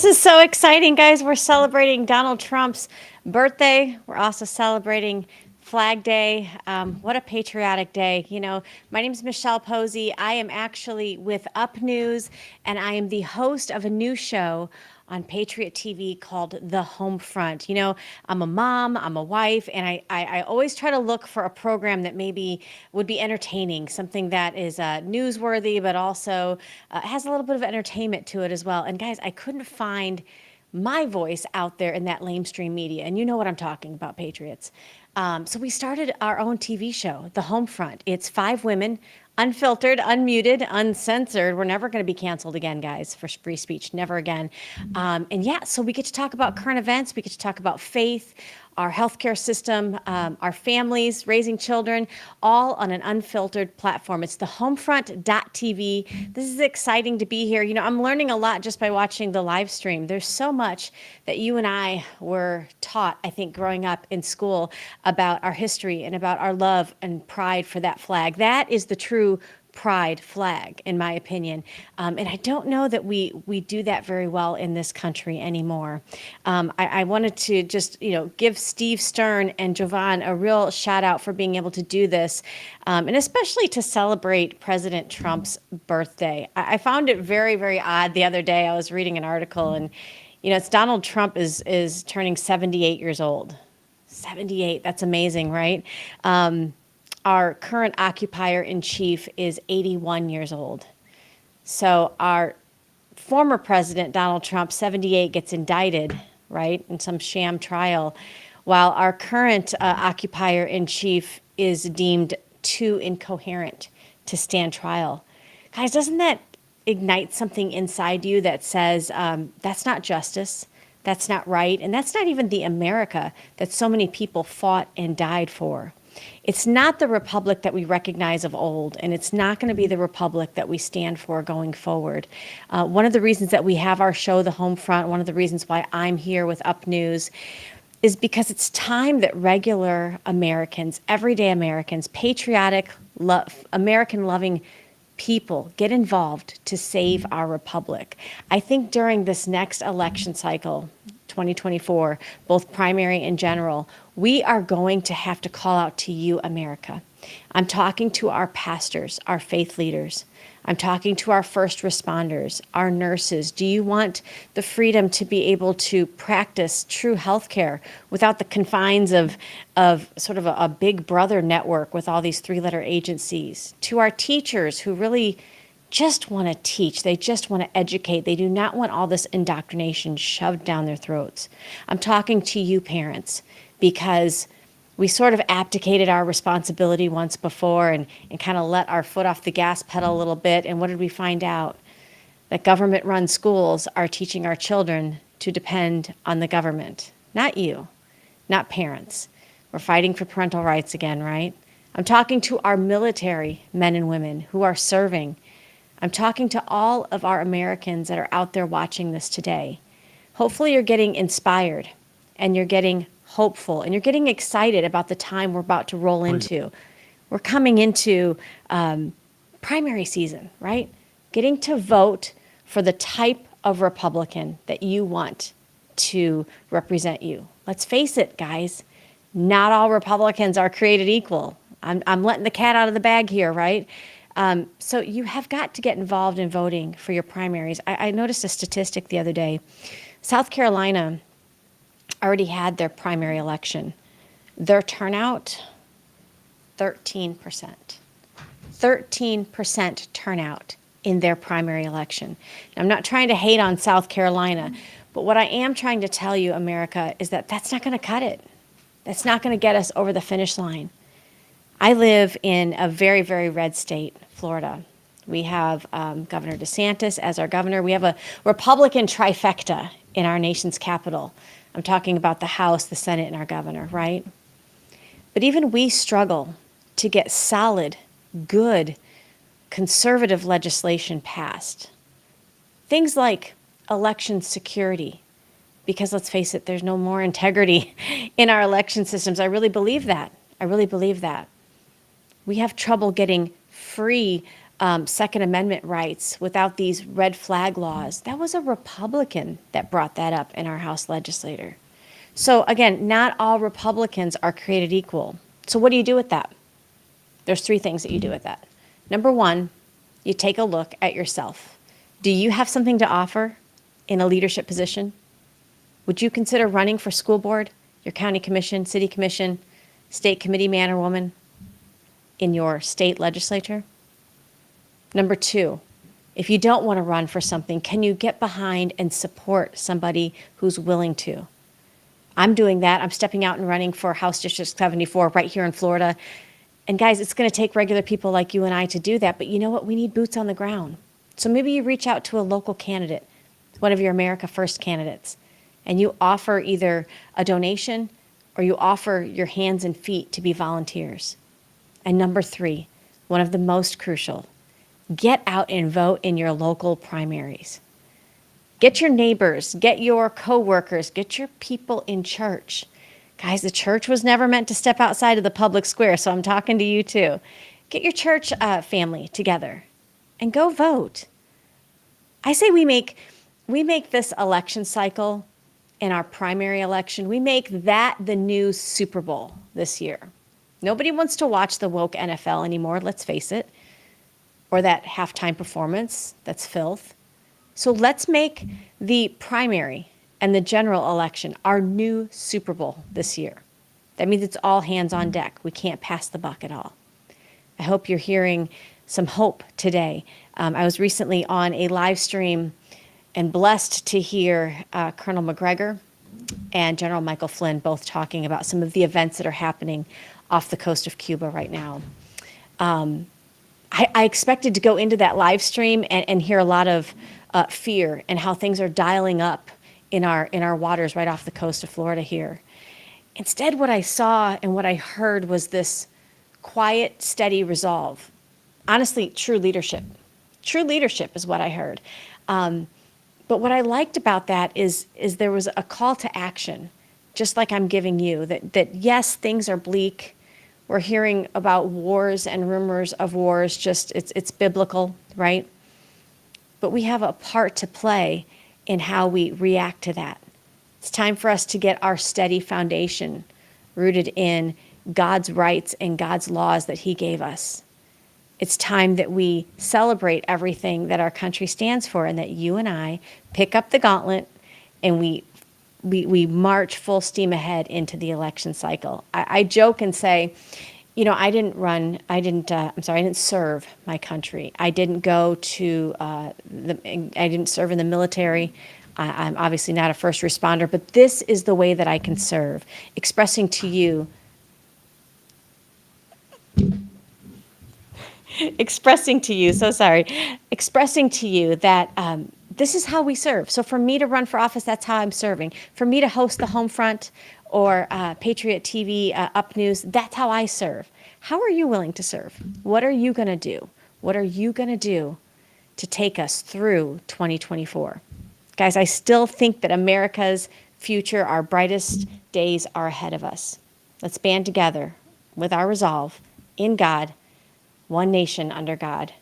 This is so exciting, guys. We're celebrating Donald Trump's birthday. We're also celebrating Flag Day. What a patriotic day. My name is Michelle Posey. I am actually with Up News, and I am the host of a new show on Patriot TV called The Home Front. I'm a mom, I'm a wife, and I always try to look for a program that maybe would be entertaining, something that is newsworthy, but also has a little bit of entertainment to it as well. And guys, I couldn't find my voice out there in that lamestream media. And you know what I'm talking about, Patriots. So we started our own TV show, The Home Front. It's 5 women, unfiltered, unmuted, uncensored. We're never going to be canceled again, guys, for free speech. Never again. And yeah, so we get to talk about current events. We get to talk about faith, our healthcare system, our families, raising children, all on an unfiltered platform. It's the homefront.tv. This is exciting to be here. I'm learning a lot just by watching the live stream. There's so much that you and I were taught, I think, growing up in school about our history and about our love and pride for that flag. That is the true pride flag, in my opinion. And I don't know that we do that very well in this country anymore. I wanted to just, give Steve Stern and Jovan a real shout out for being able to do this, and especially to celebrate President Trump's birthday. I found it very, very odd the other day. I was reading an article, and, it's Donald Trump is turning 78 years old. 78, that's amazing, right? Our current occupier-in-chief is 81 years old. So our former president, Donald Trump, 78, gets indicted, right, in some sham trial, while our current occupier-in-chief is deemed too incoherent to stand trial. Guys, doesn't that ignite something inside you that says that's not justice, that's not right, and that's not even the America that so many people fought and died for? It's not the republic that we recognize of old, and it's not going to be the republic that we stand for going forward. One of the reasons that we have our show, The Home Front, one of the reasons why I'm here with Up News, is because it's time that regular Americans, everyday Americans, patriotic, American-loving people get involved to save our republic. I think during this next election cycle, 2024, both primary and general, we are going to have to call out to you, America. I'm talking to our pastors, our faith leaders. I'm talking to our first responders, our nurses. Do you want the freedom to be able to practice true healthcare without the confines of sort of a big brother network with all these 3-letter agencies? To our teachers who really just want to teach. They just want to educate. They do not want all this indoctrination shoved down their throats. I'm talking to you, parents, because we sort of abdicated our responsibility once before and kind of let our foot off the gas pedal a little bit. And what did we find out? That government-run schools are teaching our children to depend on the government. Not you, not parents. We're fighting for parental rights again, right? I'm talking to our military men and women who are serving. I'm talking to all of our Americans that are out there watching this today. Hopefully you're getting inspired and you're getting hopeful and you're getting excited about the time we're about to roll into. We're coming into primary season, right? Getting to vote for the type of Republican that you want to represent you. Let's face it, guys. Not all Republicans are created equal. I'm letting the cat out of the bag here, right? So you have got to get involved in voting for your primaries. I noticed a statistic the other day. South Carolina already had their primary election. Their turnout, 13%. 13% turnout in their primary election. Now, I'm not trying to hate on South Carolina, but what I am trying to tell you, America, is that that's not going to cut it. That's not going to get us over the finish line. I live in a very, very red state, Florida. We have Governor DeSantis as our governor. We have a Republican trifecta in our nation's capital. I'm talking about the House, the Senate, and our governor, right? But even we struggle to get solid, good, conservative legislation passed. Things like election security, because let's face it, there's no more integrity in our election systems. I really believe that. I really believe that. We have trouble getting free Second Amendment rights, without these red flag laws. That was a Republican that brought that up in our House legislature. So again, not all Republicans are created equal. So what do you do with that? There's three things that you do with that. Number one, you take a look at yourself. Do you have something to offer in a leadership position? Would you consider running for school board, your county commission, city commission, state committee man or woman in your state legislature? Number two, if you don't want to run for something, can you get behind and support somebody who's willing to? I'm doing that. I'm stepping out and running for House District 74 right here in Florida. And guys, it's going to take regular people like you and I to do that. But you know what? We need boots on the ground. So maybe you reach out to a local candidate, one of your America First candidates, and you offer either a donation or you offer your hands and feet to be volunteers. And number three, one of the most crucial, get out and vote in your local primaries. Get your neighbors, get your coworkers, get your people in church. Guys, the church was never meant to step outside of the public square, so I'm talking to you too. Get your church family together and go vote. I say we make this election cycle in our primary election, we make that the new Super Bowl this year. Nobody wants to watch the woke NFL anymore, let's face it, or that halftime performance that's filth. So let's make the primary and the general election our new Super Bowl this year. That means it's all hands on deck. We can't pass the buck at all. I hope you're hearing some hope today. I was recently on a live stream and blessed to hear Colonel McGregor and General Michael Flynn both talking about some of the events that are happening off the coast of Cuba right now. I expected to go into that live stream and hear a lot of fear and how things are dialing up in our waters right off the coast of Florida here. Instead, what I saw and what I heard was this quiet, steady resolve. Honestly, true leadership. True leadership is what I heard. But what I liked about that is there was a call to action, just like I'm giving you, that yes, things are bleak. We're hearing about wars and rumors of wars, just it's biblical, right? But we have a part to play in how we react to that. It's time for us to get our steady foundation rooted in God's rights and God's laws that He gave us. It's time that we celebrate everything that our country stands for and that you and I pick up the gauntlet and we march full steam ahead into the election cycle. I joke and say, you know, I didn't serve my country. I didn't go to, I didn't serve in the military. I'm obviously not a first responder, but this is the way that I can serve, expressing to you that this is how we serve. So for me to run for office, that's how I'm serving. For me to host the Home Front or Patriot TV Up News, that's how I serve. How are you willing to serve? What are you going to do? What are you going to do to take us through 2024? Guys, I still think that America's future, our brightest days are ahead of us. Let's band together with our resolve in God, one nation under God.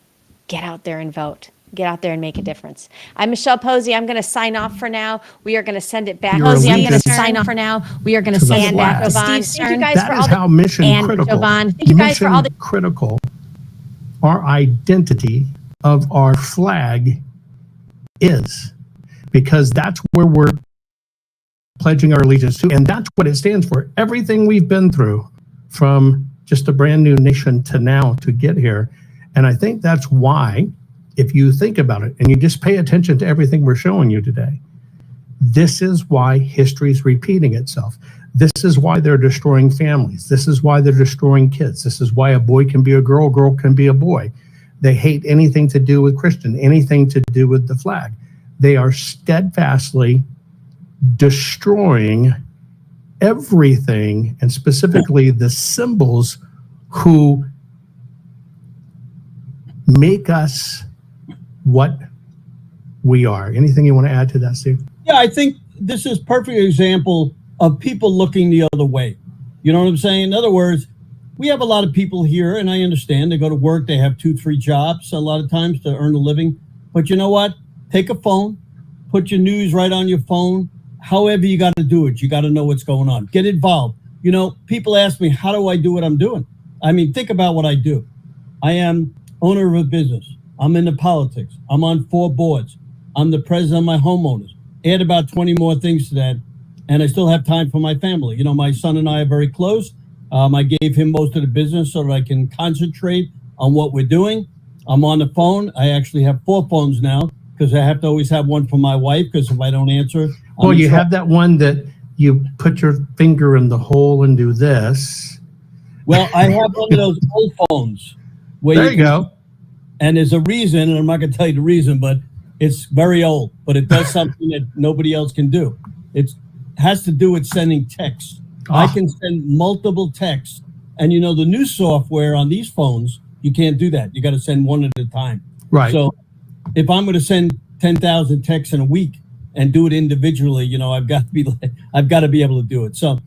Get out there and vote. Get out there and make a difference. I'm Michelle Posey. I'm going to sign off for now. We are going to send it back. Posey, I'm going to sign off for now. We are going to send it back to Steve Stern. Thank you guys for all the... mission critical. Thank you guys for all the... critical. Our identity of our flag is, because that's where we're pledging our allegiance to, and that's what it stands for. Everything we've been through, from just a brand new nation to now to get here. And I think that's why, if you think about it and you just pay attention to everything we're showing you today, this is why history is repeating itself. This is why they're destroying families. This is why they're destroying kids. This is why a boy can be a girl can be a boy. They hate anything to do with Christian, anything to do with the flag. They are steadfastly destroying everything, and specifically the symbols who make us what we are. Anything you want to add to that, Steve? Yeah, I think this is a perfect example of people looking the other way. You know what I'm saying? In other words, we have a lot of people here, and I understand they go to work, they have 2-3 jobs a lot of times to earn a living. But you know what? Take a phone, put your news right on your phone. However you got to do it, you got to know what's going on. Get involved. You know, people ask me, how do I do what I'm doing? I mean, think about what I do. I am owner of a business. I'm into politics. I'm on 4 boards. I'm the president of my homeowners. Add about 20 more things to that, and I still have time for my family. You know, my son and I are very close. I gave him most of the business so that I can concentrate on what we're doing. I'm on the phone. I actually have 4 phones now because I have to always have one for my wife, because if I don't answer... Well, you have that one that you put your finger in the hole and do this. Well, I have one of those old phones. Where there you go. And there's a reason, and I'm not going to tell you the reason, but it's very old, but it does something that nobody else can do. It has to do with sending texts. I can send multiple texts. And you know, the new software on these phones, you can't do that. You got to send one at a time. Right. So if I'm going to send 10,000 texts in a week and do it individually, you know, I've got to be able to do it. So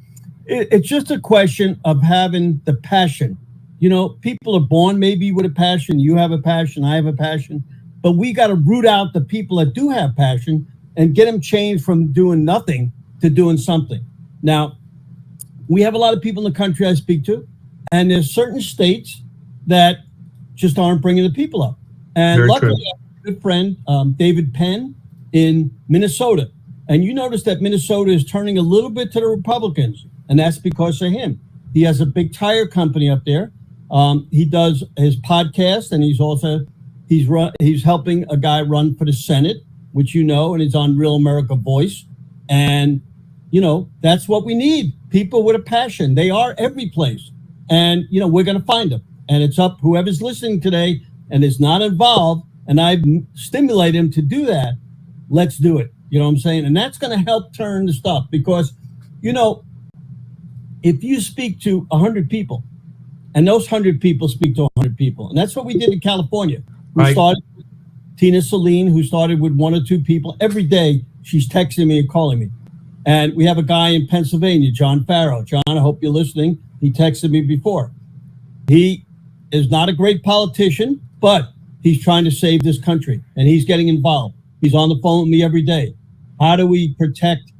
it's just a question of having the passion. You know, people are born maybe with a passion. You have a passion. I have a passion. But we got to root out the people that do have passion and get them changed from doing nothing to doing something. Now, we have a lot of people in the country I speak to, and there's certain states that just aren't bringing the people up. And Very luckily, true. I have a good friend, David Penn, in Minnesota. And you notice that Minnesota is turning a little bit to the Republicans, and that's because of him. He has a big tire company up there. He does his podcast, and he's helping a guy run for the Senate, which you know, and he's on Real America Voice. And, you know, that's what we need. People with a passion. They are every place. And, you know, we're going to find them. And it's up, whoever's listening today and is not involved, and I stimulate him to do that, let's do it. You know what I'm saying? And that's going to help turn the stuff, because, you know, if you speak to 100 people, and those 100 people speak to 100 people, and that's what we did in California. We Right. started with Tina Celine, who started with 1 or 2 people. Every day, she's texting me and calling me. And we have a guy in Pennsylvania, John Farrow. John, I hope you're listening. He texted me before. He is not a great politician, but he's trying to save this country, and he's getting involved. He's on the phone with me every day. How do we protect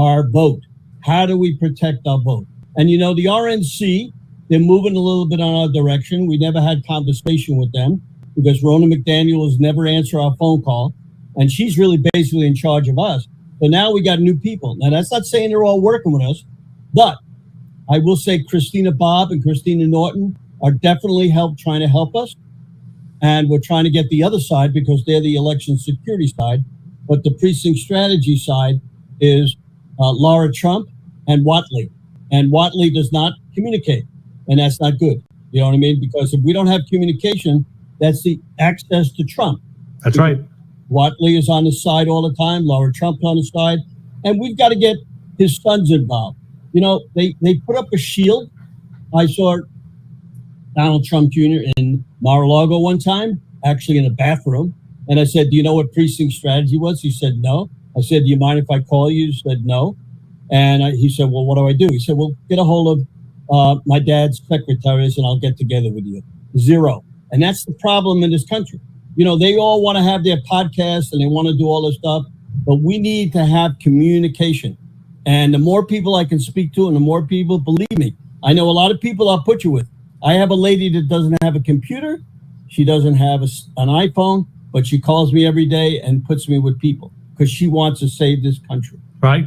our vote? How do we protect our vote? And, you know, the RNC, they're moving a little bit on our direction. We never had conversation with them because Rona McDaniel has never answered our phone call, and she's really basically in charge of us. But now we got new people. Now, that's not saying they're all working with us, but I will say Christina Bobb and Christina Norton are definitely trying to help us. And we're trying to get the other side because they're the election security side. But the precinct strategy side is Laura Trump and Watley. And Watley does not communicate. And that's not good. You know what I mean? Because if we don't have communication, that's the access to Trump. That's right. Watley is on his side all the time. Laura Trump's on his side. And we've got to get his sons involved. You know, they put up a shield. I saw Donald Trump Jr. in Mar-a-Lago one time, actually in a bathroom. And I said, do you know what precinct strategy was? He said, no. I said, do you mind if I call you? He said, no. And he said, well, what do I do? He said, well, get a hold of my dad's secretaries and I'll get together with you. 0. And that's the problem in this country. You know, they all want to have their podcasts and they want to do all this stuff, but we need to have communication. And the more people I can speak to and the more people, believe me, I know a lot of people I'll put you with. I have a lady that doesn't have a computer. She doesn't have an iPhone, but she calls me every day and puts me with people because she wants to save this country. Right.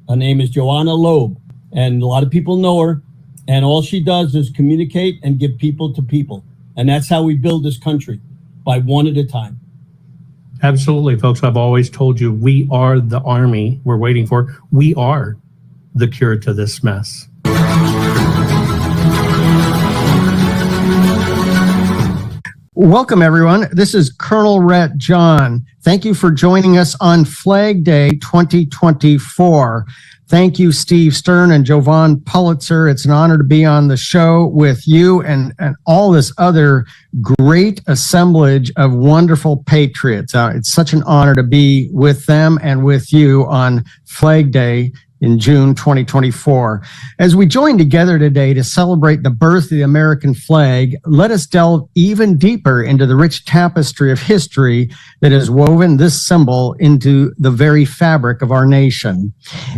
Her name is Joanna Loeb, and a lot of people know her. And all she does is communicate and give people to people. And that's how we build this country, by one at a time. Absolutely, folks. I've always told you, we are the army we're waiting for. We are the cure to this mess. Welcome, everyone. This is Colonel Rhett John. Thank you for joining us on Flag Day 2024. Thank you, Steve Stern and Jovan Pulitzer. It's an honor to be on the show with you and all this other great assemblage of wonderful patriots. It's such an honor to be with them and with you on Flag Day in June 2024. As we join together today to celebrate the birth of the American flag, let us delve even deeper into the rich tapestry of history that has woven this symbol into the very fabric of our nation.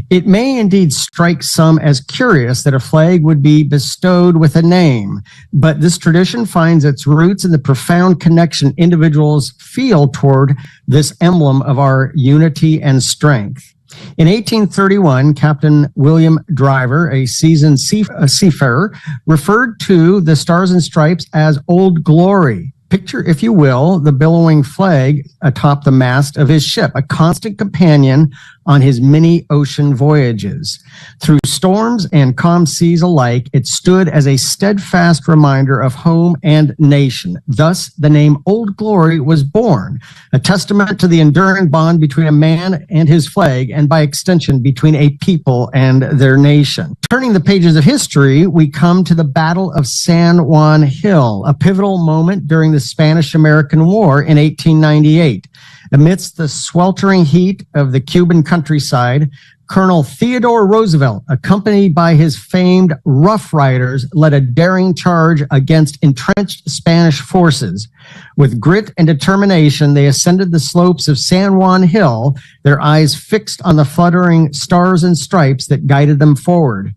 It may indeed strike some as curious that a flag would be bestowed with a name, but this tradition finds its roots in the profound connection individuals feel toward this emblem of our unity and strength. In 1831, Captain William Driver, a seasoned seafarer, referred to the Stars and Stripes as Old Glory. Picture, if you will, the billowing flag atop the mast of his ship, a constant companion on his many ocean voyages. Through storms and calm seas alike, it stood as a steadfast reminder of home and nation. Thus, the name Old Glory was born, a testament to the enduring bond between a man and his flag, and by extension, between a people and their nation. Turning the pages of history, we come to the Battle of San Juan Hill, a pivotal moment during the Spanish-American War in 1898. Amidst the sweltering heat of the Cuban countryside, Colonel Theodore Roosevelt, accompanied by his famed Rough Riders, led a daring charge against entrenched Spanish forces. With grit and determination, they ascended the slopes of San Juan Hill, their eyes fixed on the fluttering stars and stripes that guided them forward.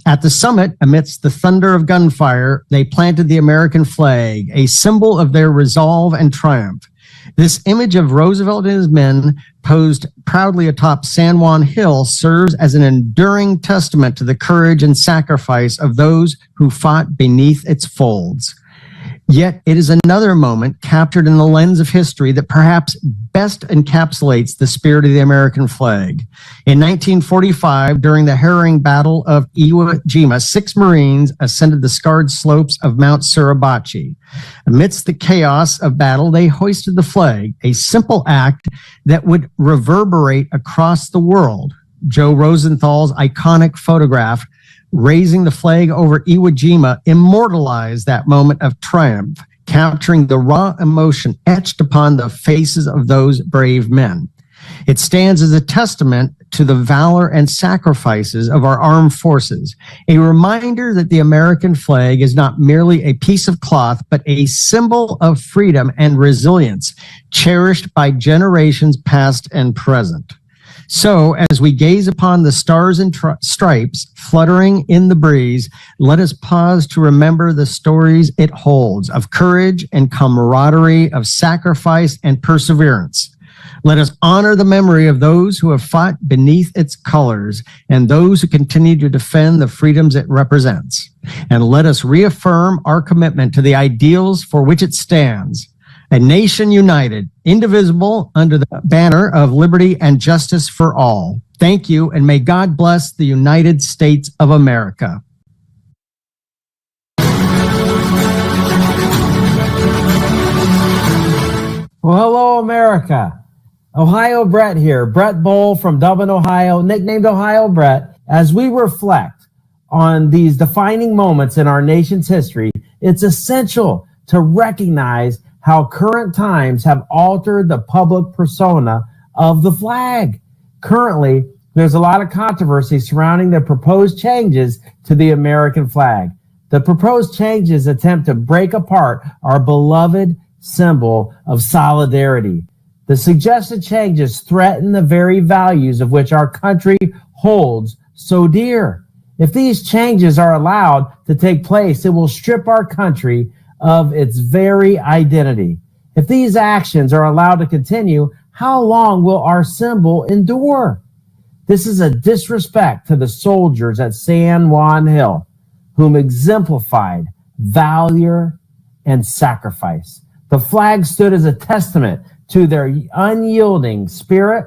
At the summit, amidst the thunder of gunfire, they planted the American flag, a symbol of their resolve and triumph. This image of Roosevelt and his men posed proudly atop San Juan Hill serves as an enduring testament to the courage and sacrifice of those who fought beneath its folds. Yet it is another moment captured in the lens of history that perhaps best encapsulates the spirit of the American flag. In 1945, during the harrowing Battle of Iwo Jima, 6 Marines ascended the scarred slopes of Mount Suribachi. Amidst the chaos of battle, they hoisted the flag, a simple act that would reverberate across the world. Joe Rosenthal's iconic photograph raising the flag over Iwo Jima immortalized that moment of triumph, capturing the raw emotion etched upon the faces of those brave men. It stands as a testament to the valor and sacrifices of our armed forces, a reminder that the American flag is not merely a piece of cloth, but a symbol of freedom and resilience, cherished by generations past and present. So, as we gaze upon the stars and stripes fluttering in the breeze, let us pause to remember the stories it holds of courage and camaraderie, of sacrifice and perseverance. Let us honor the memory of those who have fought beneath its colors and those who continue to defend the freedoms it represents. And let us reaffirm our commitment to the ideals for which it stands. A nation united, indivisible, under the banner of liberty and justice for all. Thank you, and may God bless the United States of America. Well, hello, America. Ohio Brett here. Brett Bowl from Dublin, Ohio, nicknamed Ohio Brett. As we reflect on these defining moments in our nation's history, it's essential to recognize how current times have altered the public persona of the flag. Currently, there's a lot of controversy surrounding the proposed changes to the American flag. The proposed changes attempt to break apart our beloved symbol of solidarity. The suggested changes threaten the very values of which our country holds so dear. If these changes are allowed to take place, it will strip our country of its very identity. If these actions are allowed to continue, how long will our symbol endure? This is a disrespect to the soldiers at San Juan Hill, whom exemplified valor and sacrifice. The flag stood as a testament to their unyielding spirit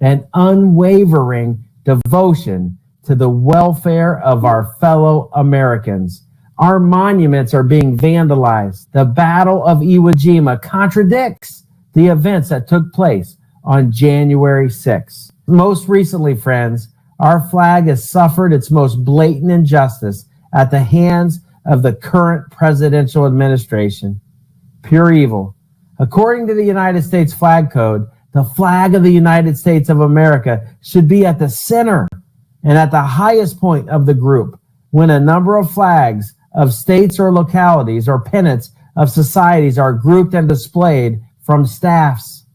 and unwavering devotion to the welfare of our fellow Americans. Our monuments are being vandalized. The Battle of Iwo Jima contradicts the events that took place on January 6th. Most recently, friends, our flag has suffered its most blatant injustice at the hands of the current presidential administration. Pure evil. According to the United States Flag Code, the flag of the United States of America should be at the center And at the highest point of the group, when a number of flags of states or localities or pennants of societies are grouped and displayed from staffs.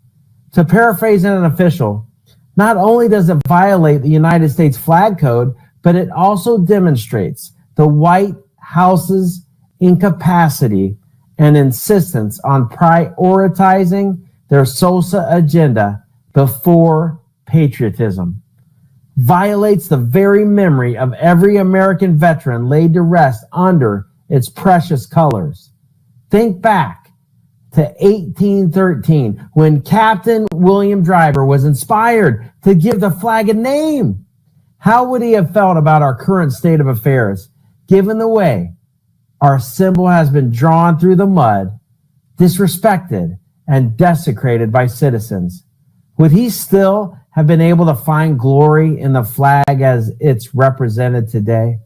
To paraphrase an official, not only does it violate the United States flag code, but it also demonstrates the White House's incapacity and insistence on prioritizing their SOSA agenda before patriotism. Violates the very memory of every American veteran laid to rest under its precious colors. Think back to 1813 when Captain William Driver was inspired to give the flag a name. How would he have felt about our current state of affairs, given the way our symbol has been drawn through the mud, disrespected, and desecrated by citizens? Would he still have been able to find glory in the flag as it's represented today?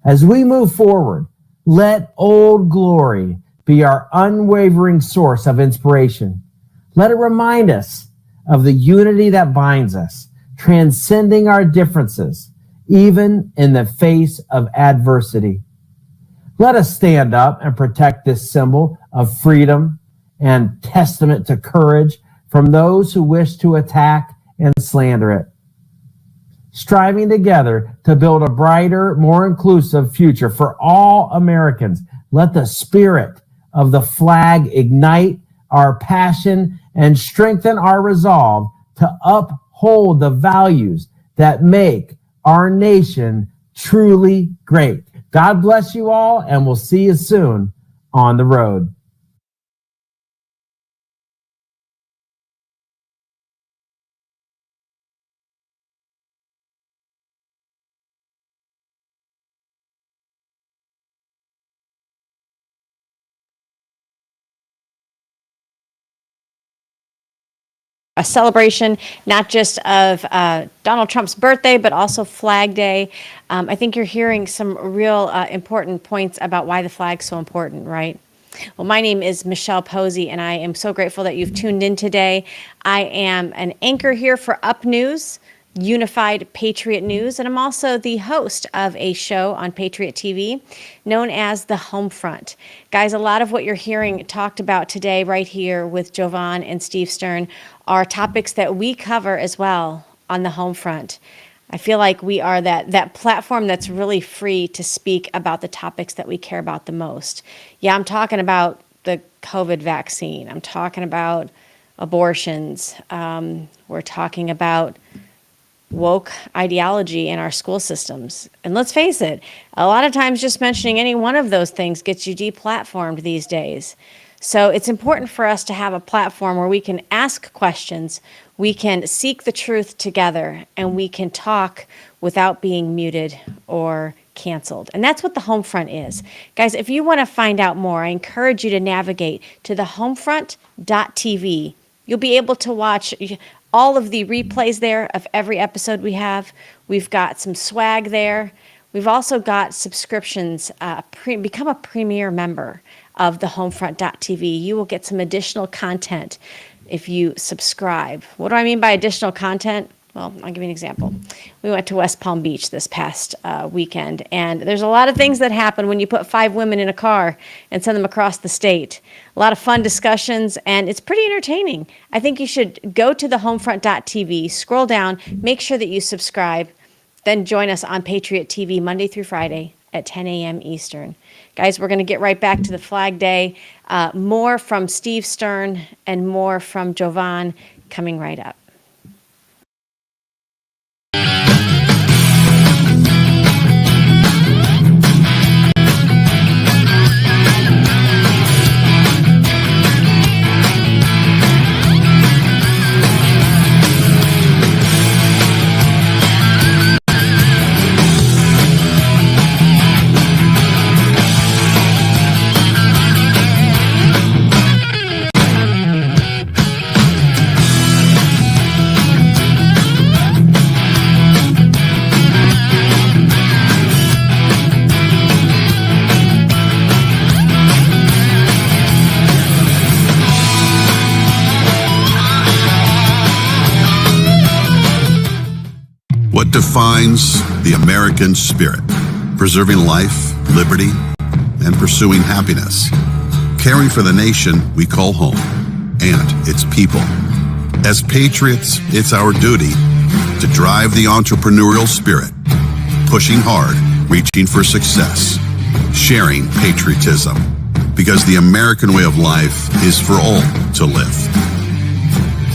As we move forward, let Old Glory be our unwavering source of inspiration. Let it remind us of the unity that binds us, transcending our differences, even in the face of adversity. Let us stand up and protect this symbol of freedom and testament to courage from those who wish to attack and slander it. Striving together to build a brighter, more inclusive future for all Americans, let the spirit of the flag ignite our passion and strengthen our resolve to uphold the values that make our nation truly great. God bless you all, and we'll see you soon on the road. A celebration not just of Donald Trump's birthday, but also Flag Day. I think you're hearing some real important points about why the flag's so important, right? Well, my name is Michelle Posey, and I am so grateful that you've tuned in today. I am an anchor here for Up News, Unified Patriot News, and I'm also the host of a show on Patriot TV known as The Homefront. Guys, a lot of what you're hearing talked about today right here with Jovan and Steve Stern are topics that we cover as well on The Homefront. I feel like we are that platform that's really free to speak about the topics that we care about the most. Yeah, I'm talking about the COVID vaccine. I'm talking about abortions. We're talking about woke ideology in our school systems. And let's face it, a lot of times just mentioning any one of those things gets you deplatformed these days. So it's important for us to have a platform where we can ask questions, we can seek the truth together, and we can talk without being muted or canceled. And that's what the Homefront is. Guys, if you want to find out more, I encourage you to navigate to thehomefront.tv. You'll be able to watch all of the replays there of every episode we have. We've got some swag there. We've also got subscriptions. Become a premier member of the homefront.tv. You will get some additional content if you subscribe. What do I mean by additional content? Well, I'll give you an example. We went to West Palm Beach this past weekend, and there's a lot of things that happen when you put 5 women in a car and send them across the state. A lot of fun discussions, and it's pretty entertaining. I think you should go to thehomefront.tv, scroll down, make sure that you subscribe, then join us on Patriot TV Monday through Friday at 10 a.m. Eastern. Guys, we're going to get right back to the Flag Day. More from Steve Stern and more from Jovan coming right up. What defines the American spirit? Preserving life, liberty, and pursuing happiness. Caring for the nation we call home and its people. As patriots, it's our duty to drive the entrepreneurial spirit, pushing hard, reaching for success, sharing patriotism, because the American way of life is for all to live.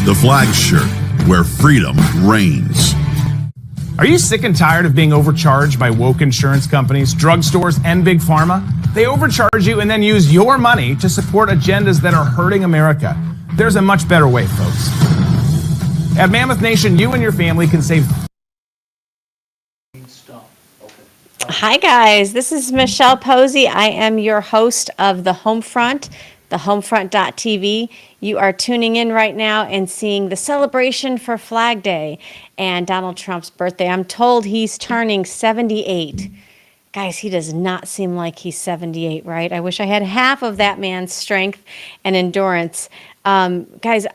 The flag shirt, where freedom reigns. Are you sick and tired of being overcharged by woke insurance companies, drugstores, and big pharma? They overcharge you and then use your money to support agendas that are hurting America. There's a much better way, folks. At Mammoth Nation, you and your family can save. Hi, guys. This is Michelle Posey. I am your host of The Homefront, thehomefront.tv. You are tuning in right now and seeing the celebration for Flag Day and Donald Trump's birthday. I'm told he's turning 78. Guys, he does not seem like he's 78, right? I wish I had half of that man's strength and endurance. Guys,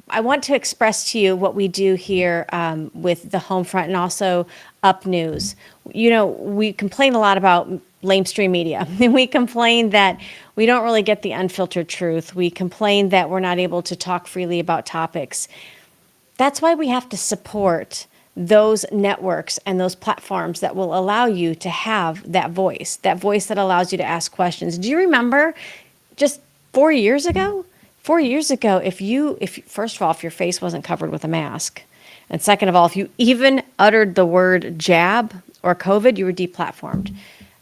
I want to express to you what we do here with the Homefront and also Up News. You know, we complain a lot about lamestream media. We complain that we don't really get the unfiltered truth. We complain that we're not able to talk freely about topics. That's why we have to support those networks and those platforms that will allow you to have that voice that allows you to ask questions. Do you remember just 4 years ago? 4 years ago, if first of all, if your face wasn't covered with a mask, and second of all, if you even uttered the word jab or COVID, you were deplatformed.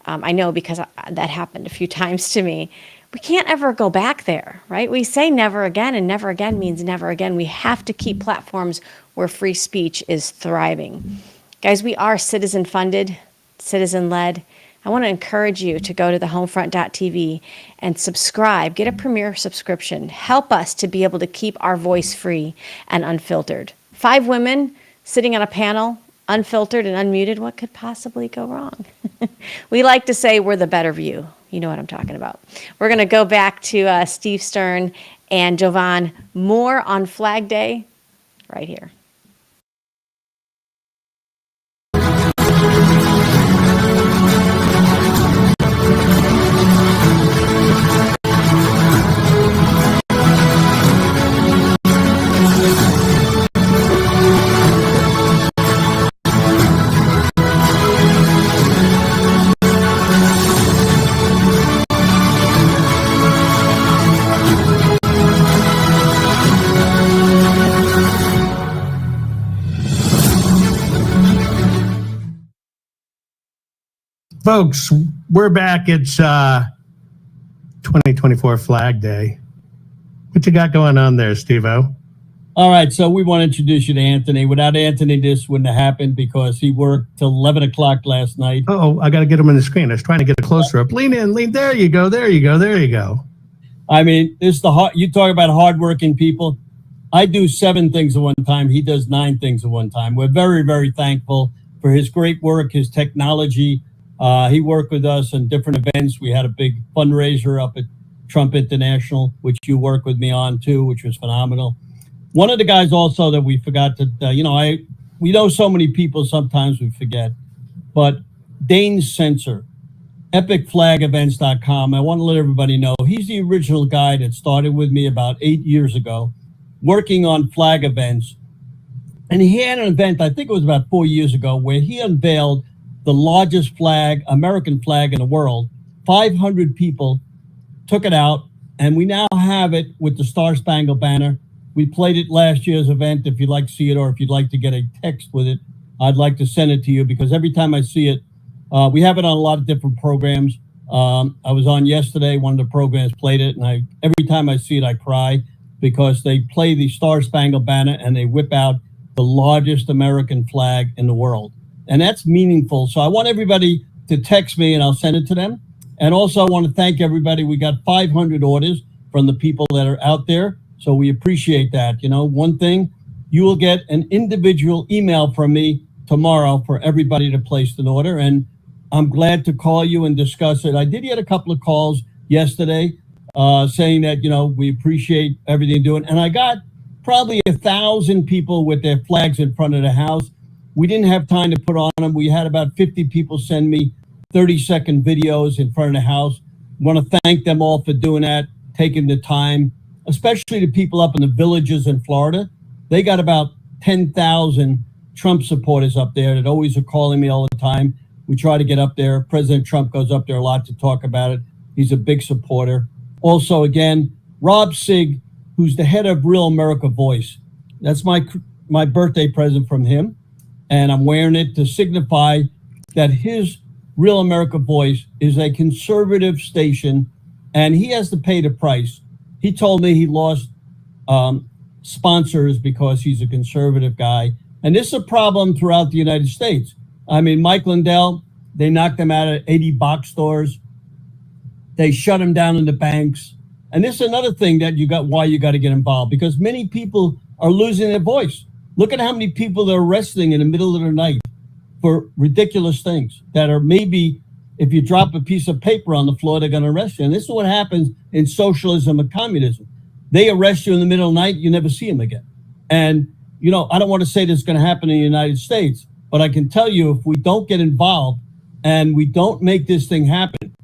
I know because that happened a few times to me. We can't ever go back there, right? We say never again, and never again means never again. We have to keep platforms where free speech is thriving. Guys, we are citizen-funded, citizen-led. I want to encourage you to go to thehomefront.tv and subscribe. Get a premier subscription. Help us to be able to keep our voice free and unfiltered. 5 women sitting on a panel, unfiltered and unmuted. What could possibly go wrong? We like to say we're the better view. You know what I'm talking about. We're going to go back to Steve Stern and Jovan. More on Flag Day right here. Folks, we're back. It's 2024 Flag Day. What you got going on there, Steve-O? All right, so we want to introduce you to Anthony. Without Anthony, this wouldn't have happened because he worked till 11 o'clock last night. Oh, I got to get him on the screen. I was trying to get a closer up. Lean in, lean. There you go, there you go, there you go. I mean, this is you talk about hardworking people. I do 7 things at one time. He does 9 things at one time. We're very, very thankful for his great work, his technology. He worked with us on different events. We had a big fundraiser up at Trump International, which you worked with me on too, which was phenomenal. One of the guys also that we forgot to, we know so many people, sometimes we forget, but Dane Sensor, epicflagevents.com. I want to let everybody know he's the original guy that started with me about 8 years ago, working on flag events. And he had an event, I think it was about 4 years ago, where he unveiled the largest flag, American flag in the world. 500 people took it out, and we now have it with the Star Spangled Banner. We played it last year's event. If you'd like to see it, or if you'd like to get a text with it, I'd like to send it to you, because every time I see it, we have it on a lot of different programs. I was on yesterday, one of the programs played it, and every time I see it, I cry, because they play the Star Spangled Banner and they whip out the largest American flag in the world. And that's meaningful. So I want everybody to text me and I'll send it to them. And also I want to thank everybody. We got 500 orders from the people that are out there. So we appreciate that. You know, one thing, you will get an individual email from me tomorrow for everybody to place an order. And I'm glad to call you and discuss it. I did get a couple of calls yesterday saying that, we appreciate everything you're doing. And I got probably 1,000 people with their flags in front of the house. we didn't have time to put on them. We had about 50 people send me 30-second videos in front of the house. I want to thank them all for doing that, taking the time, especially the people up in the villages in Florida. They got about 10,000 Trump supporters up there that always are calling me all the time. We try to get up there. President Trump goes up there a lot to talk about it. He's a big supporter. Also, again, Rob Sigg, who's the head of Real America Voice. That's my birthday present from him. And I'm wearing it to signify that his Real America Voice is a conservative station, and he has to pay the price. He told me he lost sponsors because he's a conservative guy. And this is a problem throughout the United States. I mean, Mike Lindell, they knocked him out of 80 box stores. They shut him down in the banks. And this is another thing that why you got to get involved, because many people are losing their voice. Look at how many people they're arresting in the middle of the night for ridiculous things that are maybe, if you drop a piece of paper on the floor, they're going to arrest you. And this is what happens in socialism and communism. They arrest you in the middle of the night, you never see them again. And, you know, I don't want to say this is going to happen in the United States, but I can tell you if we don't get involved and we don't make this thing happen,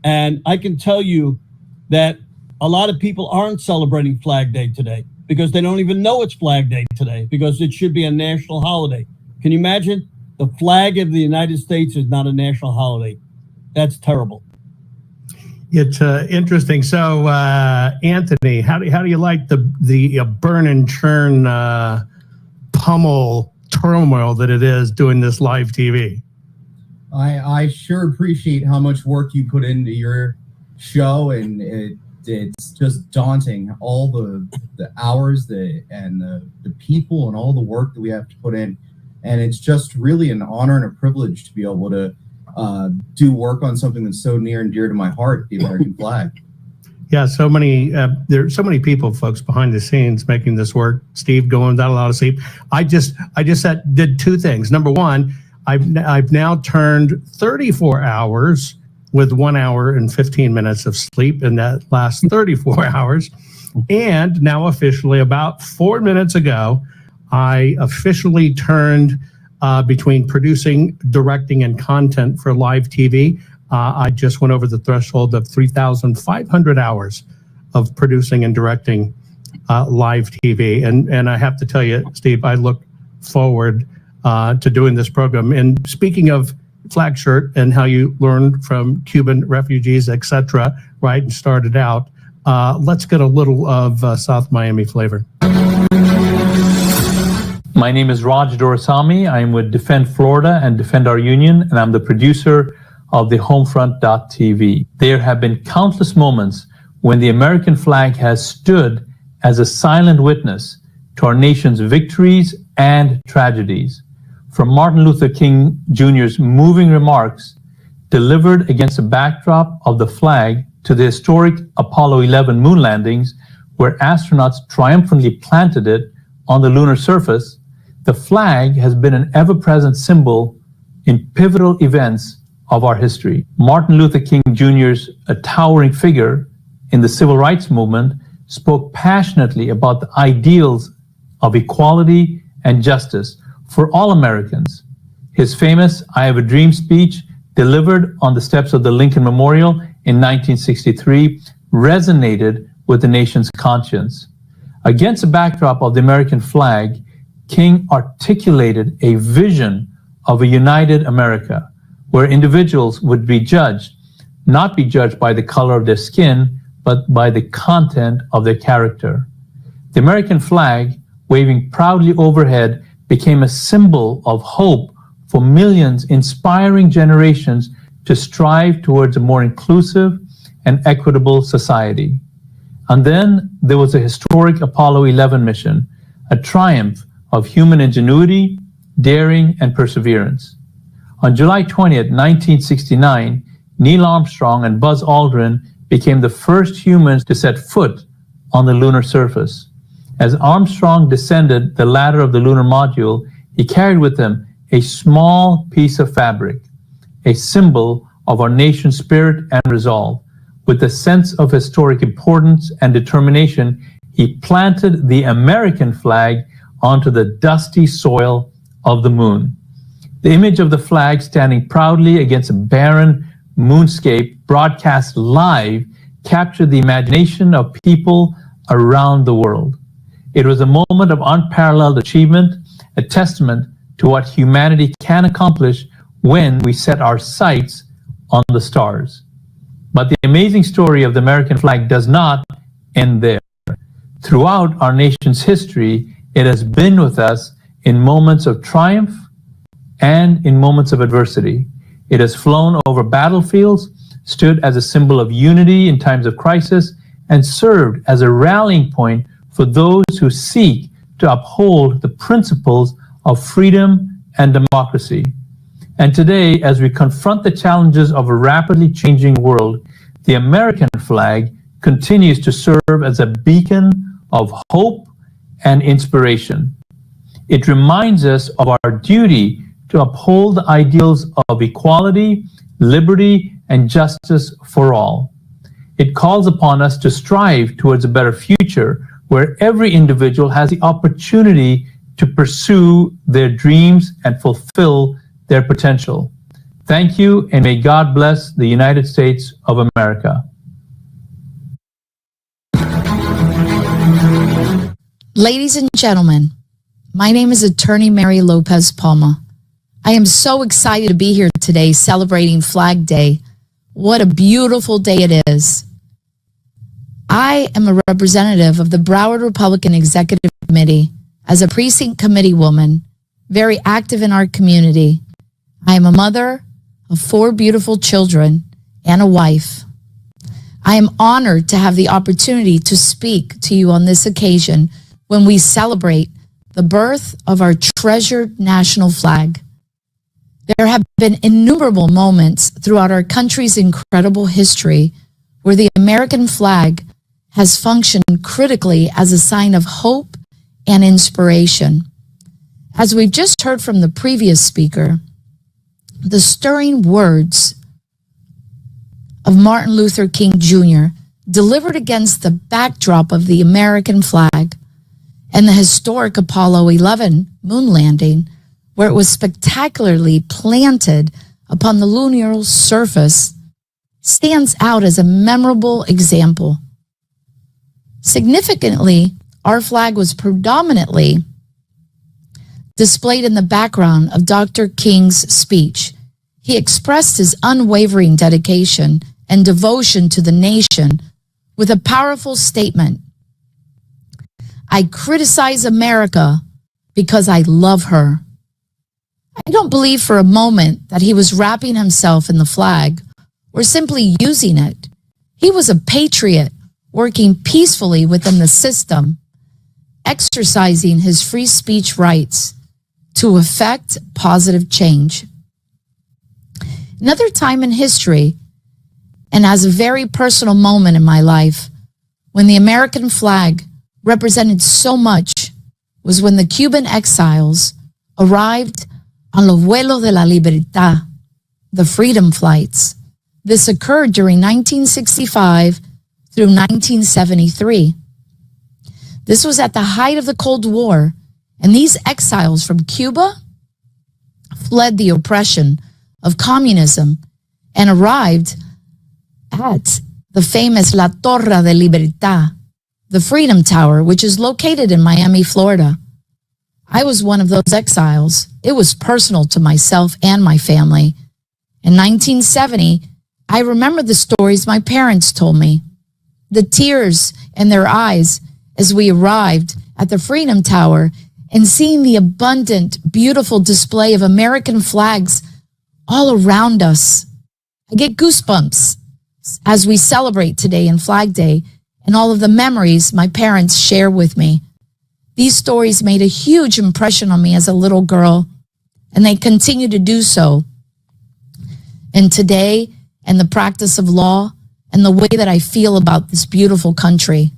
and I can tell you that a lot of people aren't celebrating Flag Day today because they don't even know it's Flag Day today, because it should be a national holiday. Can you imagine? The flag of the United States is not a national holiday. That's terrible. It's interesting. So, Anthony, how do you like the burn and churn pummel turmoil that it is doing this live TV? I sure appreciate how much work you put into your show, and it's just daunting, all the hours and the people and all the work that we have to put in. And it's just really an honor and a privilege to be able to do work on something that's so near and dear to my heart, the American flag. Yeah, so many there's so many people, folks, behind the scenes making this work. Steve going without a lot of sleep. I just did two things. Number one, I've now turned 34 hours with 1 hour and 15 minutes of sleep in that last 34 hours. And now officially, about 4 minutes ago, I officially turned between producing, directing, and content for live TV. I just went over the threshold of 3,500 hours of producing and directing live TV. And I have to tell you, Steve, I look forward to doing this program. And speaking of flag shirt and how you learned from Cuban refugees, etc., right, and started out, let's get a little of South Miami flavor. My name is Raj Dorasamy. I'm with Defend Florida and Defend Our Union, and I'm the producer of the Homefront.tv. There have been countless moments when the American flag has stood as a silent witness to our nation's victories and tragedies. From Martin Luther King Jr.'s moving remarks delivered against a backdrop of the flag to the historic Apollo 11 moon landings, where astronauts triumphantly planted it on the lunar surface, the flag has been an ever-present symbol in pivotal events of our history. Martin Luther King Jr.'s a towering figure in the civil rights movement spoke passionately about the ideals of equality and justice for all Americans. His famous I Have a Dream speech, delivered on the steps of the Lincoln Memorial in 1963, resonated with the nation's conscience. Against the backdrop of the American flag, King articulated a vision of a united America, where individuals would not be judged by the color of their skin, but by the content of their character. The American flag, waving proudly overhead, became a symbol of hope for millions, inspiring generations to strive towards a more inclusive and equitable society. And then there was the historic Apollo 11 mission, a triumph of human ingenuity, daring, and perseverance. On July 20th, 1969, Neil Armstrong and Buzz Aldrin became the first humans to set foot on the lunar surface. As Armstrong descended the ladder of the lunar module, he carried with him a small piece of fabric, a symbol of our nation's spirit and resolve. With a sense of historic importance and determination, he planted the American flag onto the dusty soil of the moon. The image of the flag standing proudly against a barren moonscape broadcast live captured the imagination of people around the world. It was a moment of unparalleled achievement, a testament to what humanity can accomplish when we set our sights on the stars. But the amazing story of the American flag does not end there. Throughout our nation's history, it has been with us in moments of triumph and in moments of adversity. It has flown over battlefields, stood as a symbol of unity in times of crisis, and served as a rallying point for those who seek to uphold the principles of freedom and democracy. And today, as we confront the challenges of a rapidly changing world, the American flag continues to serve as a beacon of hope and inspiration. It reminds us of our duty to uphold the ideals of equality, liberty, and justice for all. It calls upon us to strive towards a better future where every individual has the opportunity to pursue their dreams and fulfill their potential. Thank you, and may God bless the United States of America. Ladies and gentlemen, my name is Attorney Mary Lopez Palma. I am so excited to be here today celebrating Flag Day. What a beautiful day it is. I am a representative of the Broward Republican Executive Committee as a precinct committee woman, very active in our community. I am a mother of 4 beautiful children and a wife. I am honored to have the opportunity to speak to you on this occasion when we celebrate the birth of our treasured national flag. There have been innumerable moments throughout our country's incredible history where the American flag has functioned critically as a sign of hope and inspiration. As we've just heard from the previous speaker, the stirring words of Martin Luther King Jr. delivered against the backdrop of the American flag and the historic Apollo 11 moon landing, where it was spectacularly planted upon the lunar surface, stands out as a memorable example. Significantly, our flag was predominantly displayed in the background of Dr. King's speech. He expressed his unwavering dedication and devotion to the nation with a powerful statement. I criticize America because I love her. I don't believe for a moment that he was wrapping himself in the flag or simply using it. He was a patriot working peacefully within the system, exercising his free speech rights to effect positive change. Another time in history, and as a very personal moment in my life, when the American flag represented so much, was when the Cuban exiles arrived on los vuelos de la libertad, the freedom flights. This occurred during 1965 through 1973. This was at the height of the Cold War, and these exiles from Cuba fled the oppression of communism and arrived at the famous La Torre de Libertad, the Freedom Tower, which is located in Miami, Florida. I was one of those exiles. It was personal to myself and my family. In 1970, I remember the stories my parents told me, the tears in their eyes as we arrived at the Freedom Tower and seeing the abundant, beautiful display of American flags all around us. I get goosebumps as we celebrate today in Flag Day and all of the memories my parents share with me. These stories made a huge impression on me as a little girl, and they continue to do so. And today, and the practice of law, and the way that I feel about this beautiful country.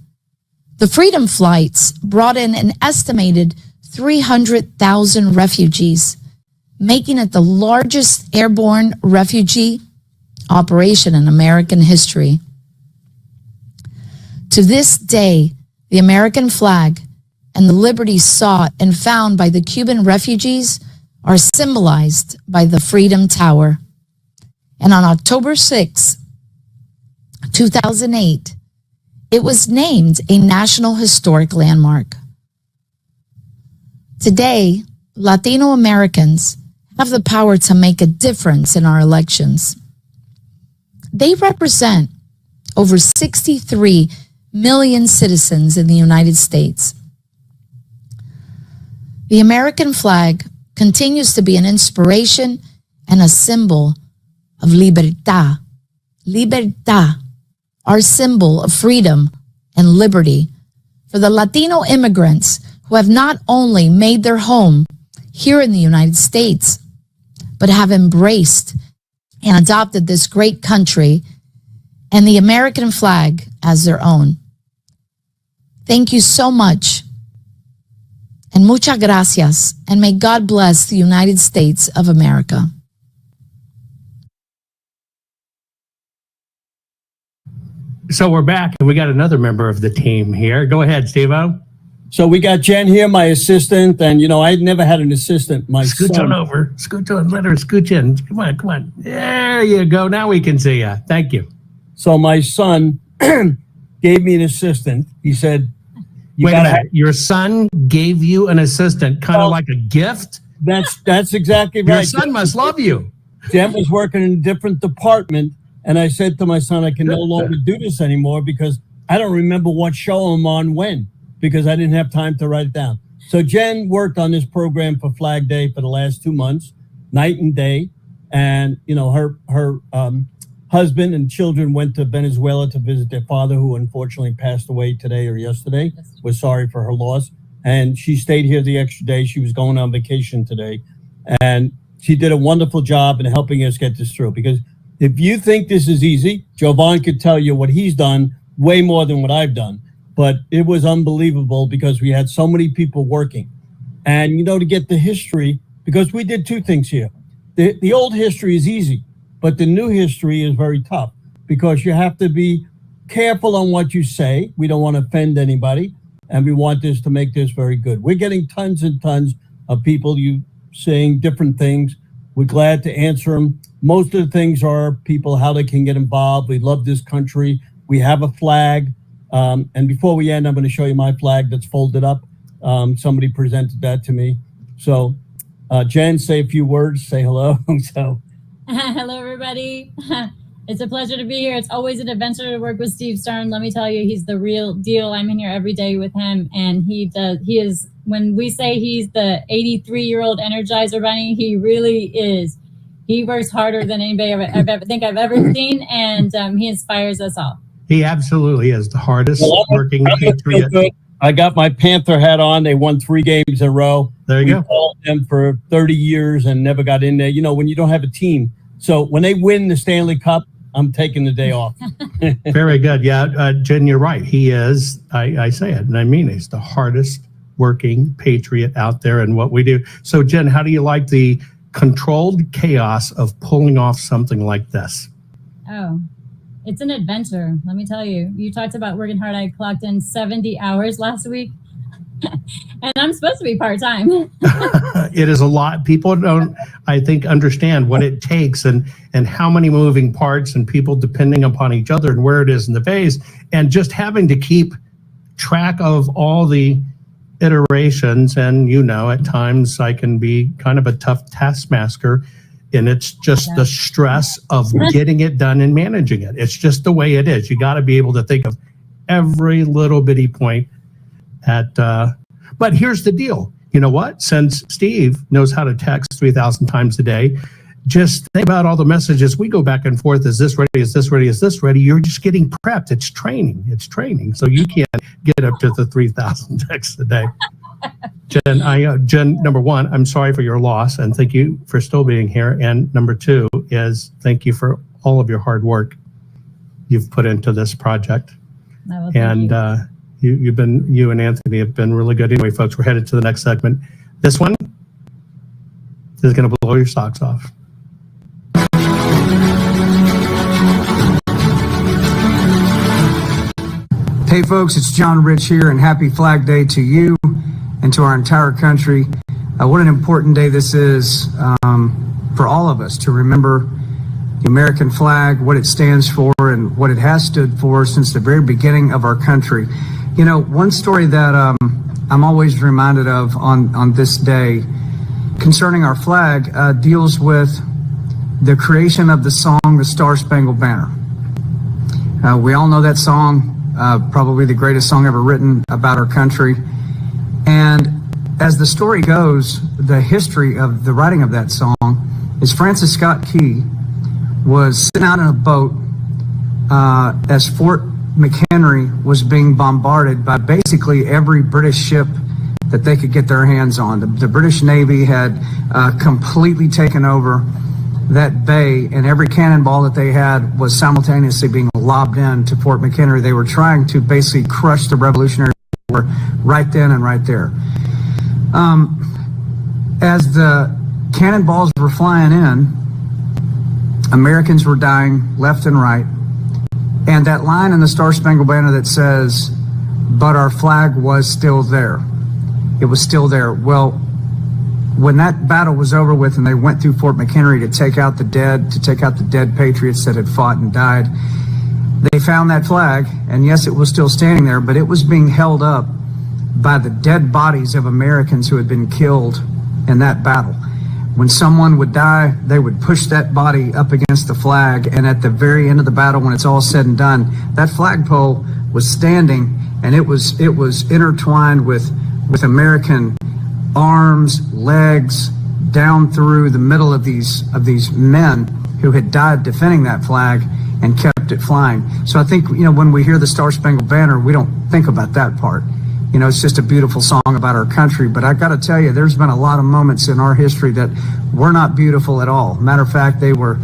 The Freedom Flights brought in an estimated 300,000 refugees, making it the largest airborne refugee operation in American history. To this day, the American flag and the liberties sought and found by the Cuban refugees are symbolized by the Freedom Tower. And on October 6, 2008, it was named a National Historic Landmark. Today, Latino Americans have the power to make a difference in our elections. They represent over 63 million citizens in the United States. The American flag continues to be an inspiration and a symbol of libertad. Libertad, our symbol of freedom and liberty for the Latino immigrants who have not only made their home here in the United States, but have embraced and adopted this great country and the American flag as their own. Thank you so much. And muchas gracias. And may God bless the United States of America. So we're back, and we got another member of the team here. Go ahead, Steve-O. So we got Jen here, my assistant, and I'd never had an assistant. My Scooch son, on over. Scooch on. Let her scooch in. Come on, come on. There you go. Now we can see you. Thank you. So my son gave me an assistant. He said, Wait a minute. Your son gave you an assistant, kind of like a gift? That's exactly right. Your son must love you. Jen was working in a different department, and I said to my son, I can no longer do this anymore because I don't remember what show I'm on when, because I didn't have time to write it down. So Jen worked on this program for Flag Day for the last 2 months, night and day. And, her husband and children went to Venezuela to visit their father, who unfortunately passed away today or yesterday. We're sorry for her loss. And she stayed here the extra day. She was going on vacation today. And she did a wonderful job in helping us get this through. Because if you think this is easy, Jovan could tell you what he's done way more than what I've done. But it was unbelievable because we had so many people working. And, to get the history, because we did two things here. The old history is easy, but the new history is very tough because you have to be careful on what you say. We don't want to offend anybody, and we want this to make this very good. We're getting tons and tons of people saying different things. We're glad to answer them. Most of the things are people, how they can get involved. We love this country. We have a flag. And before we end, I'm going to show you my flag that's folded up. Somebody presented that to me. So, Jen, say a few words, say hello. Hello, everybody. It's a pleasure to be here. It's always an adventure to work with Steve Stern. Let me tell you, he's the real deal. I'm in here every day with him, and he is, when we say he's the 83-year-old Energizer Bunny, he really is. He works harder than anybody I've ever seen, and he inspires us all. He absolutely is the hardest working patriot. I got my Panther hat on. They won 3 games in a row. There you go. Followed them for 30 years and never got in there. When you don't have a team. So when they win the Stanley Cup, I'm taking the day off. Very good. Yeah, Jen, you're right. He is, I say it, and I mean he's the hardest working patriot out there in what we do. So, Jen, how do you like the controlled chaos of pulling off something like this? Oh, it's an adventure. Let me tell you. You talked about working hard. I clocked in 70 hours last week. And I'm supposed to be part-time. It is a lot. People don't, I think, understand what it takes and how many moving parts and people depending upon each other and where it is in the phase. And just having to keep track of all the iterations. And, at times I can be kind of a tough taskmaster. And it's just the stress of getting it done and managing it. It's just the way it is. You got to be able to think of every little bitty point but here's the deal. You know what? Since Steve knows how to text 3,000 times a day, just think about all the messages we go back and forth. Is this ready? Is this ready? Is this ready? You're just getting prepped. It's training. It's training. So you can't get up to the 3,000 texts a day. Jen, number one, I'm sorry for your loss and thank you for still being here. And number two is thank you for all of your hard work you've put into this project. And you and Anthony have been really good. Anyway, folks, we're headed to the next segment. This one is going to blow your socks off. Hey folks, it's John Rich here, and happy Flag Day to you and to our entire country. What an important day this is for all of us to remember the American flag, what it stands for, and what it has stood for since the very beginning of our country. You know, one story that I'm always reminded of on this day concerning our flag deals with the creation of the song, The Star-Spangled Banner. We all know that song, probably the greatest song ever written about our country. And as the story goes, the history of the writing of that song is Francis Scott Key was sitting out in a boat as Fort McHenry was being bombarded by basically every British ship that they could get their hands on. The British Navy had completely taken over that bay, and every cannonball that they had was simultaneously being lobbed into Fort McHenry. They were trying to basically crush the Revolutionary War right then and right there. As the cannonballs were flying in, Americans were dying left and right. And that line in the Star-Spangled Banner that says, "But our flag was still there." It was still there. Well, when that battle was over with and they went through Fort McHenry to take out the dead patriots that had fought and died, they found that flag, and yes, it was still standing there, but it was being held up by the dead bodies of Americans who had been killed in that battle. When someone would die, they would push that body up against the flag, and at the very end of the battle, when it's all said and done, that flagpole was standing, and it was intertwined with American arms, legs, down through the middle of these men who had died defending that flag and kept it flying. So I think, you know, when we hear the Star-Spangled Banner, we don't think about that part. You know, it's just a beautiful song about our country. But I got to tell you, there's been a lot of moments in our history that were not beautiful at all. Matter of fact, they were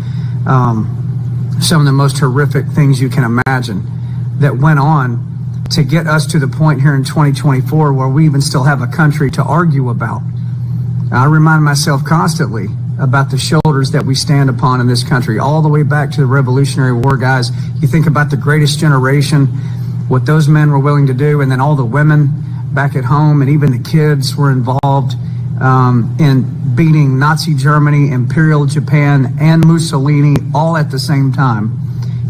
some of the most horrific things you can imagine that went on to get us to the point here in 2024 where we even still have a country to argue about. I remind myself constantly about the shoulders that we stand upon in this country, all the way back to the Revolutionary War, guys. You think about the greatest generation, what those men were willing to do, and then all the women back at home and even the kids were involved in beating Nazi Germany, Imperial Japan, and Mussolini all at the same time.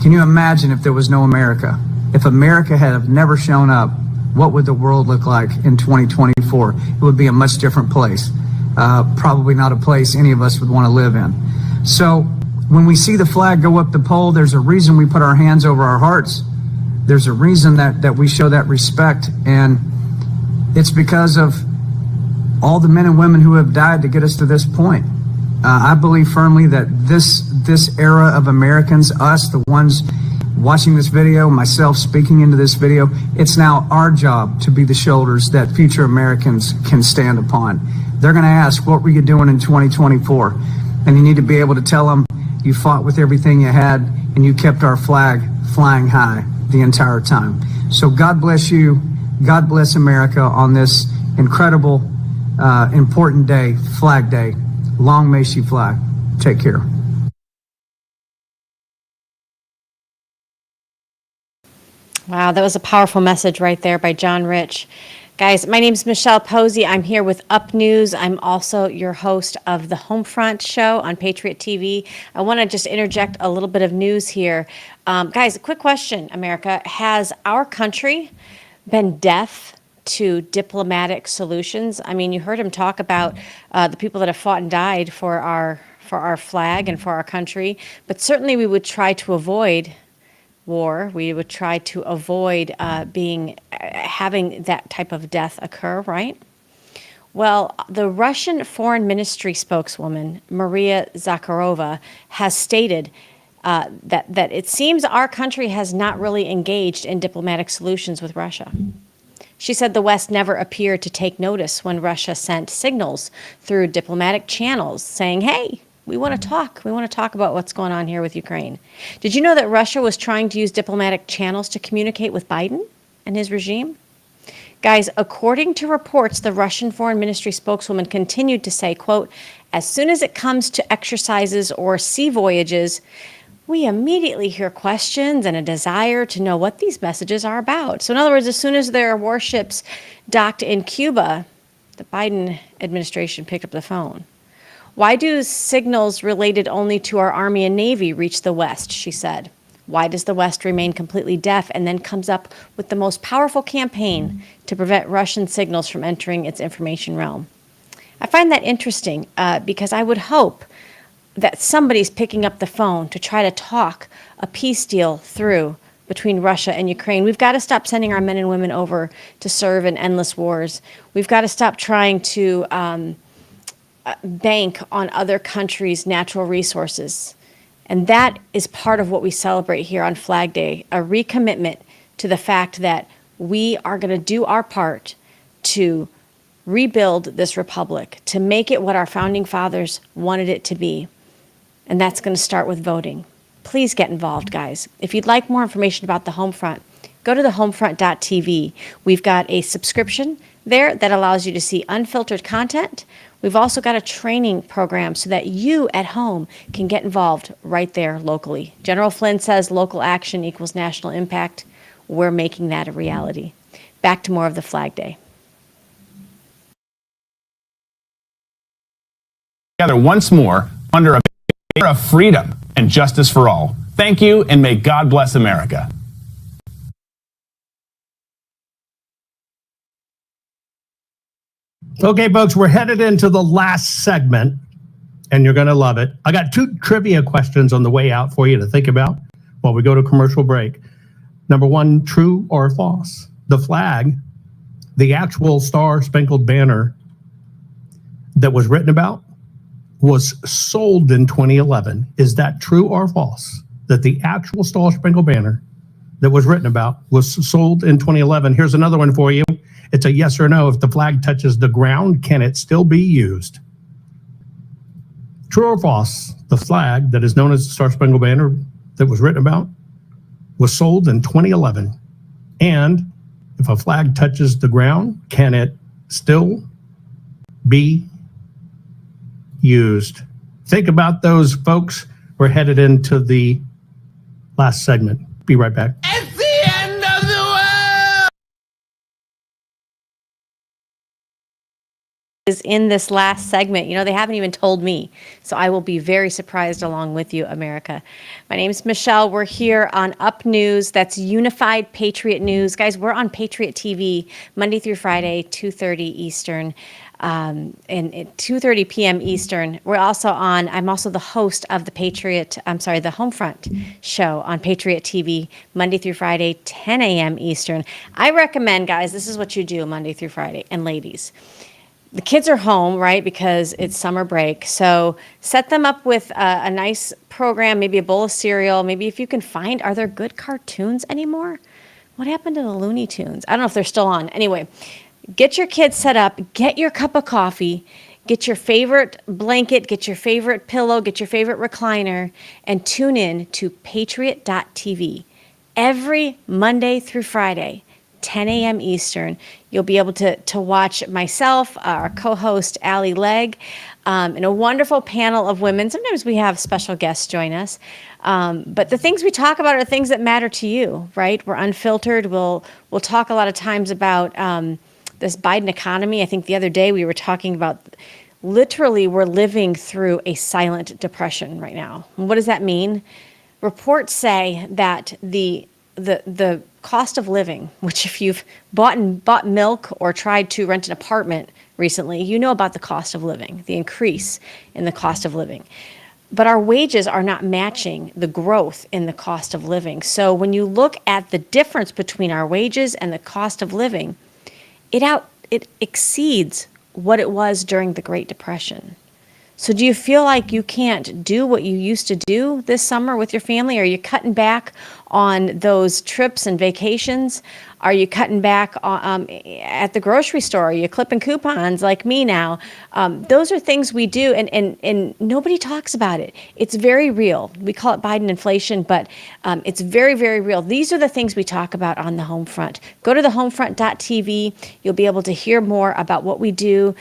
Can you imagine if there was no America? If America had never shown up, what would the world look like in 2024? It would be a much different place. Probably not a place any of us would want to live in. So when we see the flag go up the pole, there's a reason we put our hands over our hearts. There's a reason that we show that respect, and it's because of all the men and women who have died to get us to this point. I believe firmly that this era of Americans, us, the ones watching this video, myself speaking into this video, it's now our job to be the shoulders that future Americans can stand upon. They're going to ask, what were you doing in 2024? And you need to be able to tell them you fought with everything you had and you kept our flag flying high the entire time. So God bless you. God bless America on this incredible, important day, Flag Day. Long may she fly. Take care. Wow, that was a powerful message right there by John Rich. Guys, my name is Michelle Posey. I'm here with Up News. I'm also your host of the Homefront show on Patriot TV. I want to just interject a little bit of news here. Guys, a quick question, America. Has our country been deaf to diplomatic solutions? I mean, you heard him talk about the people that have fought and died for our flag and for our country, but certainly we would try to avoid war. We would try to avoid having that type of death occur, right? Well, the Russian Foreign Ministry spokeswoman, Maria Zakharova, has stated that it seems our country has not really engaged in diplomatic solutions with Russia. She said the West never appeared to take notice when Russia sent signals through diplomatic channels saying, hey, we want to talk. We want to talk about what's going on here with Ukraine. Did you know that Russia was trying to use diplomatic channels to communicate with Biden and his regime? Guys, according to reports, the Russian Foreign Ministry spokeswoman continued to say, quote, as soon as it comes to exercises or sea voyages, we immediately hear questions and a desire to know what these messages are about. So in other words, as soon as there are warships docked in Cuba, The Biden administration picked up the phone. Why do signals related only to our Army and Navy reach the West, she said. Why does the West remain completely deaf and then comes up with the most powerful campaign to prevent Russian signals from entering its information realm? I find that interesting because I would hope that somebody's picking up the phone to try to talk a peace deal through between Russia and Ukraine. We've got to stop sending our men and women over to serve in endless wars. We've got to stop trying to bank on other countries' natural resources. And that is part of what we celebrate here on Flag Day, a recommitment to the fact that we are going to do our part to rebuild this republic, to make it what our founding fathers wanted it to be. And that's going to start with voting. Please get involved, guys. If you'd like more information about the Homefront, go to thehomefront.tv. We've got a subscription there that allows you to see unfiltered content. We've also got a training program so that you at home can get involved right there locally. General Flynn says local action equals national impact. We're making that a reality. Back to more of the Flag Day. Together once more under a banner of freedom and justice for all. Thank you, and may God bless America. Okay, folks, we're headed into the last segment, and you're going to love it. I got 2 trivia questions on the way out for you to think about while we go to commercial break. Number 1, true or false? The flag, the actual Star-Spangled Banner that was written about, was sold in 2011. Is that true or false? That the actual Star-Spangled Banner that was written about was sold in 2011. Here's another one for you. It's a yes or no. If the flag touches the ground, can it still be used? True or false? The flag that is known as the Star-Spangled Banner that was written about was sold in 2011. And if a flag touches the ground, can it still be used? Think about those, folks. We're headed into the last segment. Be right back. It's the end of the world! Is in this last segment. You know, they haven't even told me, so I will be very surprised along with you, America. My name is Michelle. We're here on Up News. That's Unified Patriot News. Guys, we're on Patriot TV Monday through Friday, 2:30 Eastern. And at 2:30 p.m. Eastern. I'm also the host of the Homefront show on Patriot TV, Monday through Friday, 10 a.m. Eastern. I recommend, guys, this is what you do Monday through Friday, and ladies. The kids are home, right, because it's summer break. So set them up with a nice program, maybe a bowl of cereal. Maybe if you can find, are there good cartoons anymore? What happened to the Looney Tunes? I don't know if they're still on. Anyway, get your kids set up, get your cup of coffee, get your favorite blanket, get your favorite pillow, get your favorite recliner, and tune in to patriot.tv. Every Monday through Friday, 10 a.m. Eastern, you'll be able to watch myself, our co-host, Allie Legg, and a wonderful panel of women. Sometimes we have special guests join us. But the things we talk about are things that matter to you, right? We're unfiltered. We'll talk a lot of times about this Biden economy. I think the other day we were talking about literally we're living through a silent depression right now. And what does that mean? Reports say that the cost of living, which if you've bought milk or tried to rent an apartment recently, you know about the cost of living, the increase in the cost of living. But our wages are not matching the growth in the cost of living. So when you look at the difference between our wages and the cost of living, it exceeds what it was during the Great Depression. So do you feel like you can't do what you used to do this summer with your family? Are you cutting back on those trips and vacations? Are you cutting back at the grocery store? Are you clipping coupons like me now? Those are things we do, and nobody talks about it. It's very real. We call it Biden inflation, but it's very, very real. These are the things we talk about on the Homefront. Go to thehomefront.tv. You'll be able to hear more about what we do.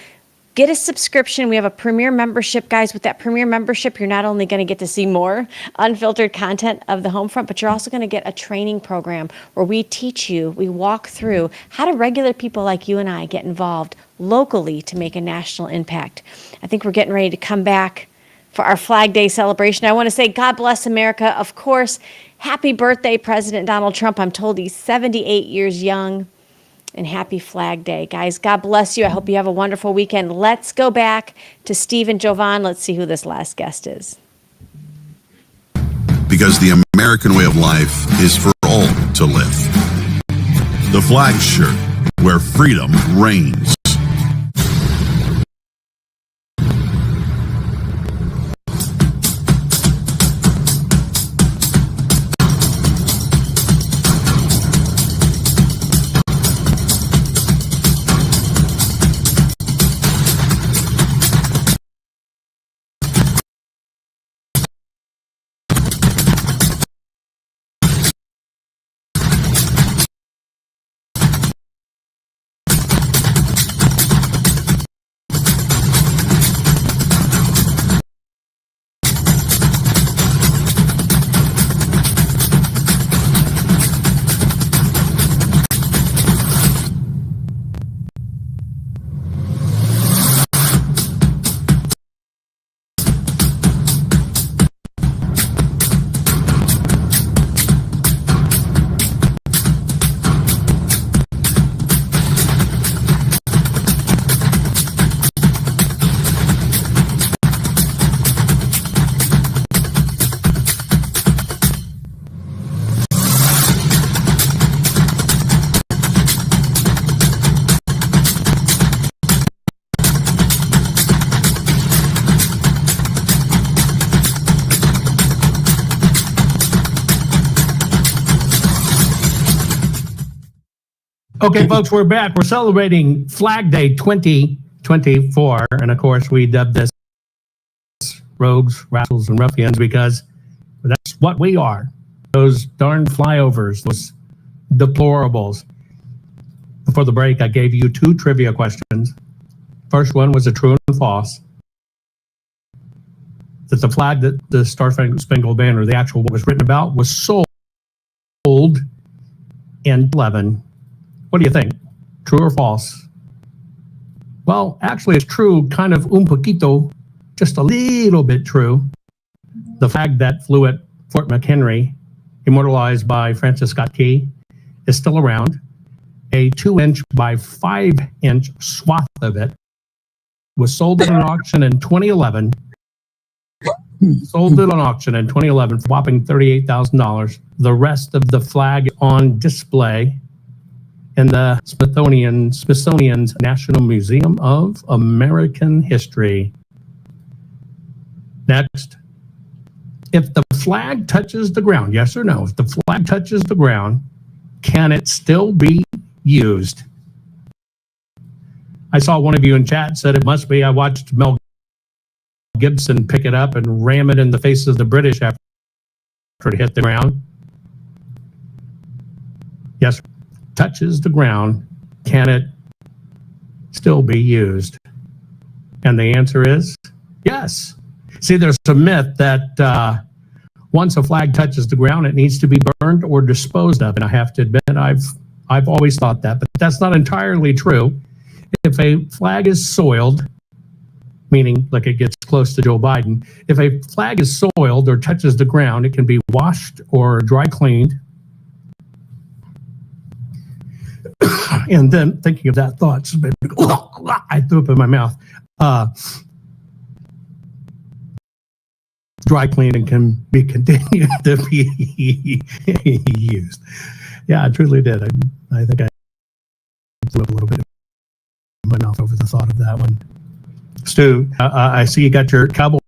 Get a subscription. We have a premier membership, guys. With that premier membership, you're not only going to get to see more unfiltered content of the Homefront, but you're also going to get a training program where we teach you, we walk through how do regular people like you and I get involved locally to make a national impact. I think we're getting ready to come back for our Flag Day celebration. I want to say God bless America. Of course, happy birthday, President Donald Trump. I'm told he's 78 years young. And happy Flag Day. Guys, God bless you. I hope you have a wonderful weekend. Let's go back to Steve and Jovan. Let's see who this last guest is. Because the American way of life is for all to live. The flag shirt, where freedom reigns. Okay, folks, we're back. We're celebrating Flag Day 2024. And of course, we dubbed this rogues, rascals, and ruffians because that's what we are. Those darn flyovers, those deplorables. Before the break, I gave you 2 trivia questions. First one was a true and false. That the flag that the Star Spangled Banner, the actual what was written about, was sold in 11. What do you think? True or false? Well, actually, it's true, kind of un poquito, just a little bit true. The flag that flew at Fort McHenry, immortalized by Francis Scott Key, is still around. A 2-inch by 5-inch swath of it was sold at an auction in 2011. Sold it on auction in 2011 for whopping $38,000. The rest of the flag on display in the Smithsonian's National Museum of American History. Next, if the flag touches the ground, yes or no, if the flag touches the ground, can it still be used? I saw one of you in chat said it must be. I watched Mel Gibson pick it up and ram it in the face of the British after it hit the ground. Yes, touches the ground, can it still be used? And the answer is yes. See, there's a myth that once a flag touches the ground, it needs to be burned or disposed of. And I have to admit, I've always thought that, but that's not entirely true. If a flag is soiled, meaning like it gets close to Joe Biden, if a flag is soiled or touches the ground, it can be washed or dry cleaned. And then thinking of that thought, I threw up in my mouth. Dry clean and can be continued to be used. Yeah, I truly did. I think I threw up a little bit in my mouth over the thought of that one. Stu, I see you got your cowboy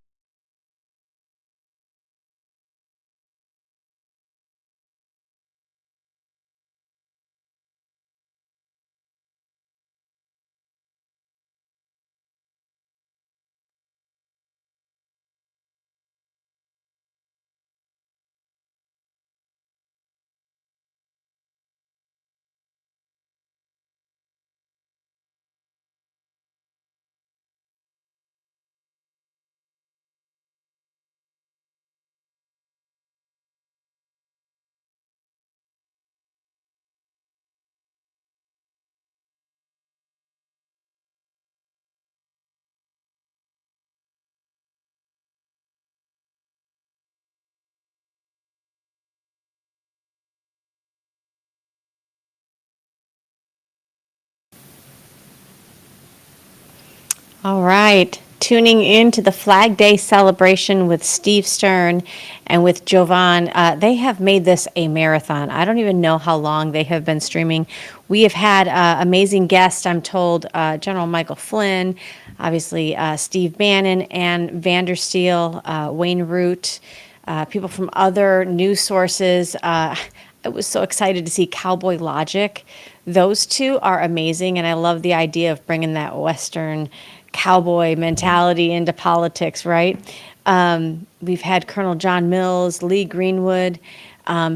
All right. Tuning in to the Flag Day celebration with Steve Stern and with Jovan. They have made this a marathon. I don't even know how long they have been streaming. We have had amazing guests, I'm told, General Michael Flynn, obviously Steve Bannon, and Vandersteel, Wayne Root, people from other news sources. I was so excited to see Cowboy Logic. Those two are amazing, and I love the idea of bringing that Western cowboy mentality into politics, right? We've had Colonel John Mills, Lee Greenwood.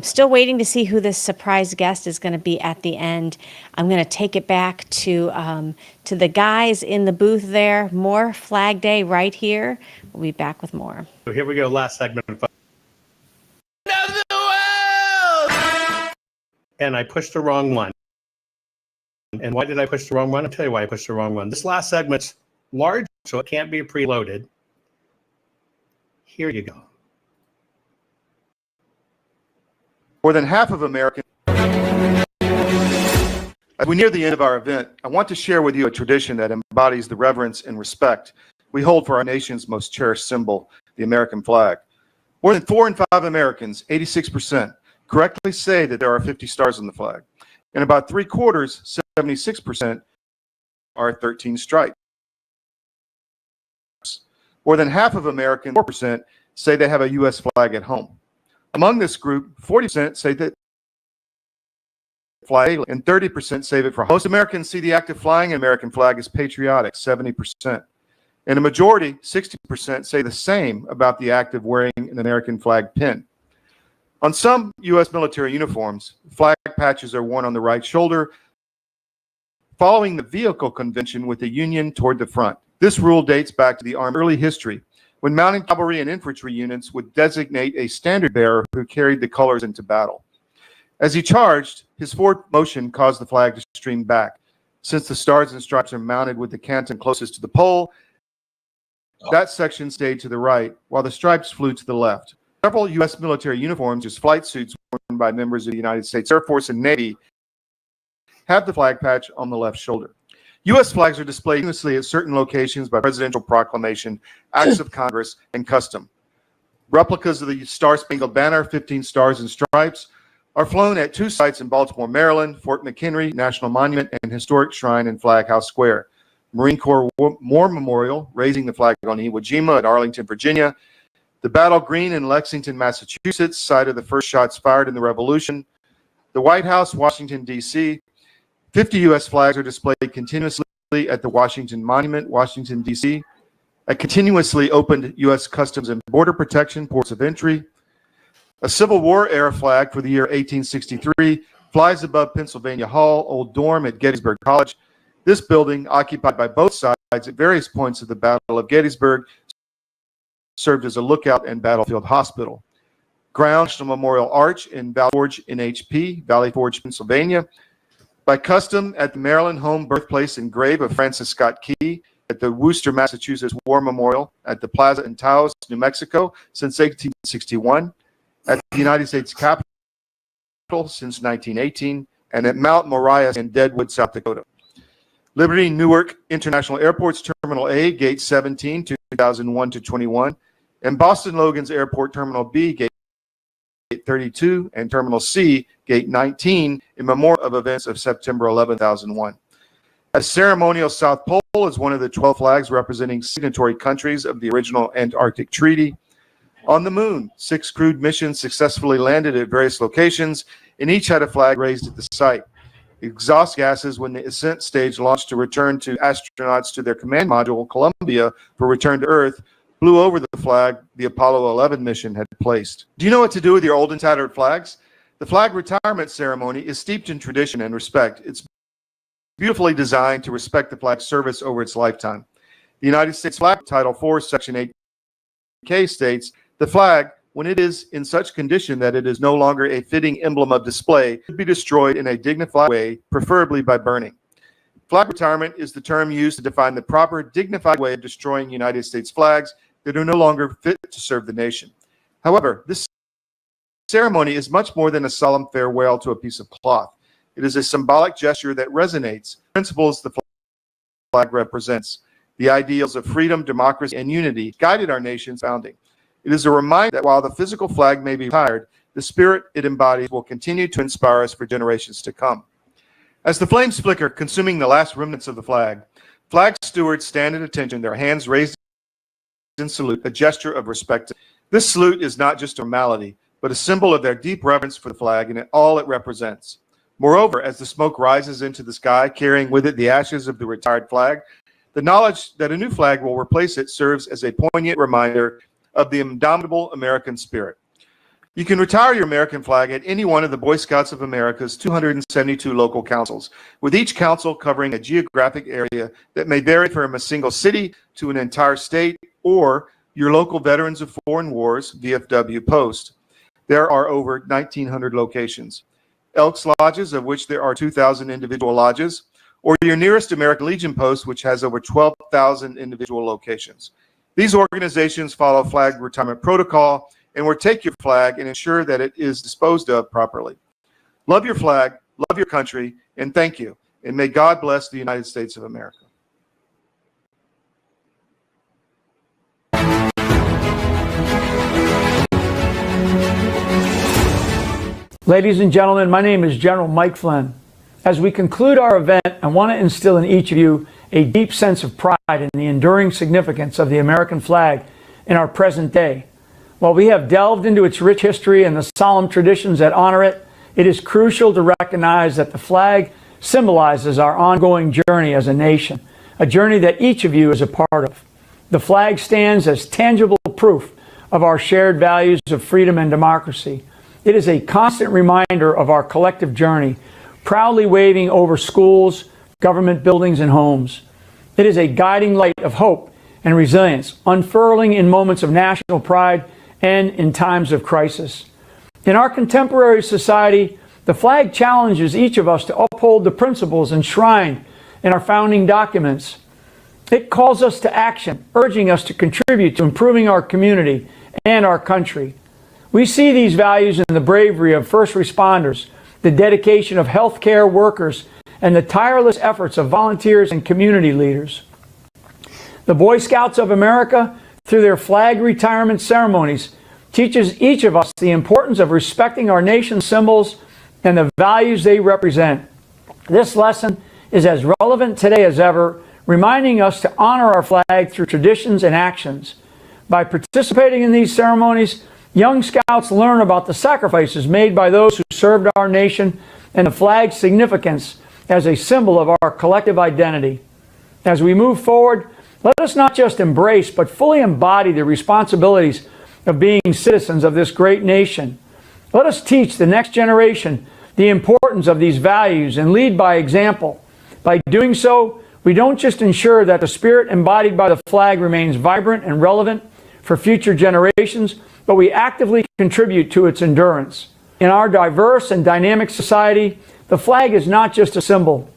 Still waiting to see who this surprise guest is going to be at the end. I'm going to take it back to the guys in the booth there. More Flag Day right here. We'll be back with more. So here we go, last segment. And I pushed the wrong one. And why did I push the wrong one? I'll tell you why I pushed the wrong one. This last segment's large, so it can't be preloaded. Here you go. More than half of Americans. As we near the end of our event, I want to share with you a tradition that embodies the reverence and respect we hold for our nation's most cherished symbol, the American flag. More than 4 in 5 Americans, 86%, correctly say that there are 50 stars on the flag. And about 3/4, 76%, are 13 stripes. More than half of Americans, 4%, say they have a U.S. flag at home. Among this group, 40% say that fly, and 30% save it for home. Most Americans see the act of flying an American flag as patriotic, 70%. And a majority, 60%, say the same about the act of wearing an American flag pin. On some U.S. military uniforms, flag patches are worn on the right shoulder, following the vehicle convention with the union toward the front. This rule dates back to the Army's early history, when mounted cavalry and infantry units would designate a standard bearer who carried the colors into battle. As he charged, his forward motion caused the flag to stream back. Since the stars and stripes are mounted with the canton closest to the pole, that section stayed to the right, while the stripes flew to the left. Several U.S. military uniforms, as flight suits worn by members of the United States Air Force and Navy, have the flag patch on the left shoulder. U.S. flags are displayed continuously at certain locations by presidential proclamation, acts of Congress, and custom. Replicas of the Star-Spangled Banner, 15 stars and stripes, are flown at 2 sites in Baltimore, Maryland, Fort McHenry National Monument, and historic shrine in Flag House Square. Marine Corps War Memorial, raising the flag on Iwo Jima at Arlington, Virginia. The Battle Green in Lexington, Massachusetts, site of the first shots fired in the Revolution. The White House, Washington, D.C. 50 U.S. flags are displayed continuously at the Washington Monument, Washington, D.C. A continuously opened U.S. Customs and Border Protection ports of entry. A Civil War-era flag for the year 1863 flies above Pennsylvania Hall, Old Dorm at Gettysburg College. This building, occupied by both sides at various points of the Battle of Gettysburg, served as a lookout and battlefield hospital. Ground National Memorial Arch in Valley Forge, NHP, Valley Forge, Pennsylvania. By custom, at the Maryland home birthplace and grave of Francis Scott Key, at the Worcester, Massachusetts War Memorial, at the Plaza in Taos, New Mexico, since 1861, at the United States Capitol since 1918, and at Mount Moriah in Deadwood, South Dakota. Liberty Newark International Airport's Terminal A, Gate 17, 2001 to 21, and Boston Logan's Airport Terminal B, Gate 32, and Terminal C, Gate 19, in memorial of events of September 11, 2001. A ceremonial South Pole is one of the 12 flags representing signatory countries of the original Antarctic Treaty. On the moon, 6 crewed missions successfully landed at various locations, and each had a flag raised at the site. Exhaust gases when the ascent stage launched to return to astronauts to their command module, Columbia, for return to Earth, blew over the flag the Apollo 11 mission had placed. Do you know what to do with your old and tattered flags? The flag retirement ceremony is steeped in tradition and respect. It's beautifully designed to respect the flag's service over its lifetime. The United States flag, Title IV, Section 8K states, the flag, when it is in such condition that it is no longer a fitting emblem of display, should be destroyed in a dignified way, preferably by burning. Flag retirement is the term used to define the proper, dignified way of destroying United States flags that are no longer fit to serve the nation. However, this ceremony is much more than a solemn farewell to a piece of cloth. It is a symbolic gesture that resonates with the principles the flag represents. The ideals of freedom, democracy, and unity guided our nation's founding. It is a reminder that while the physical flag may be retired, the spirit it embodies will continue to inspire us for generations to come. As the flames flicker, consuming the last remnants of the flag stewards stand at attention, their hands raised in salute, a gesture of respect. This salute is not just a formality, but a symbol of their deep reverence for the flag and all it represents. Moreover, as the smoke rises into the sky, carrying with it the ashes of the retired flag, the knowledge that a new flag will replace it serves as a poignant reminder of the indomitable American spirit. You can retire your American flag at any one of the Boy Scouts of America's 272 local councils, with each council covering a geographic area that may vary from a single city to an entire state or your local Veterans of Foreign Wars, VFW post. There are over 1,900 locations. Elks Lodges, of which there are 2,000 individual lodges, or your nearest American Legion post, which has over 12,000 individual locations. These organizations follow flag retirement protocol and will take your flag and ensure that it is disposed of properly. Love your flag, love your country, and thank you. And may God bless the United States of America. Ladies and gentlemen, my name is General Mike Flynn. As we conclude our event, I want to instill in each of you a deep sense of pride in the enduring significance of the American flag in our present day. While we have delved into its rich history and the solemn traditions that honor it, it is crucial to recognize that the flag symbolizes our ongoing journey as a nation, a journey that each of you is a part of. The flag stands as tangible proof of our shared values of freedom and democracy. It is a constant reminder of our collective journey, proudly waving over schools, government buildings, and homes. It is a guiding light of hope and resilience, unfurling in moments of national pride and in times of crisis. In our contemporary society, the flag challenges each of us to uphold the principles enshrined in our founding documents. It calls us to action, urging us to contribute to improving our community and our country. We see these values in the bravery of first responders, the dedication of healthcare workers, and the tireless efforts of volunteers and community leaders. The Boy Scouts of America, through their flag retirement ceremonies, teaches each of us the importance of respecting our nation's symbols and the values they represent. This lesson is as relevant today as ever, reminding us to honor our flag through traditions and actions. By participating in these ceremonies, young scouts learn about the sacrifices made by those who served our nation and the flag's significance as a symbol of our collective identity. As we move forward, let us not just embrace, but fully embody the responsibilities of being citizens of this great nation. Let us teach the next generation the importance of these values and lead by example. By doing so, we don't just ensure that the spirit embodied by the flag remains vibrant and relevant for future generations, but we actively contribute to its endurance. In our diverse and dynamic society, the flag is not just a symbol,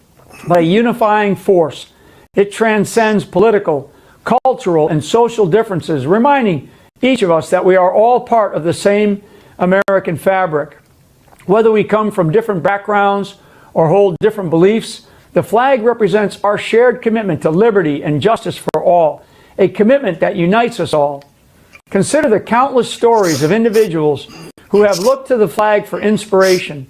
but a unifying force. It transcends political, cultural, and social differences, reminding each of us that we are all part of the same American fabric. Whether we come from different backgrounds or hold different beliefs, the flag represents our shared commitment to liberty and justice for all, a commitment that unites us all. Consider the countless stories of individuals who have looked to the flag for inspiration.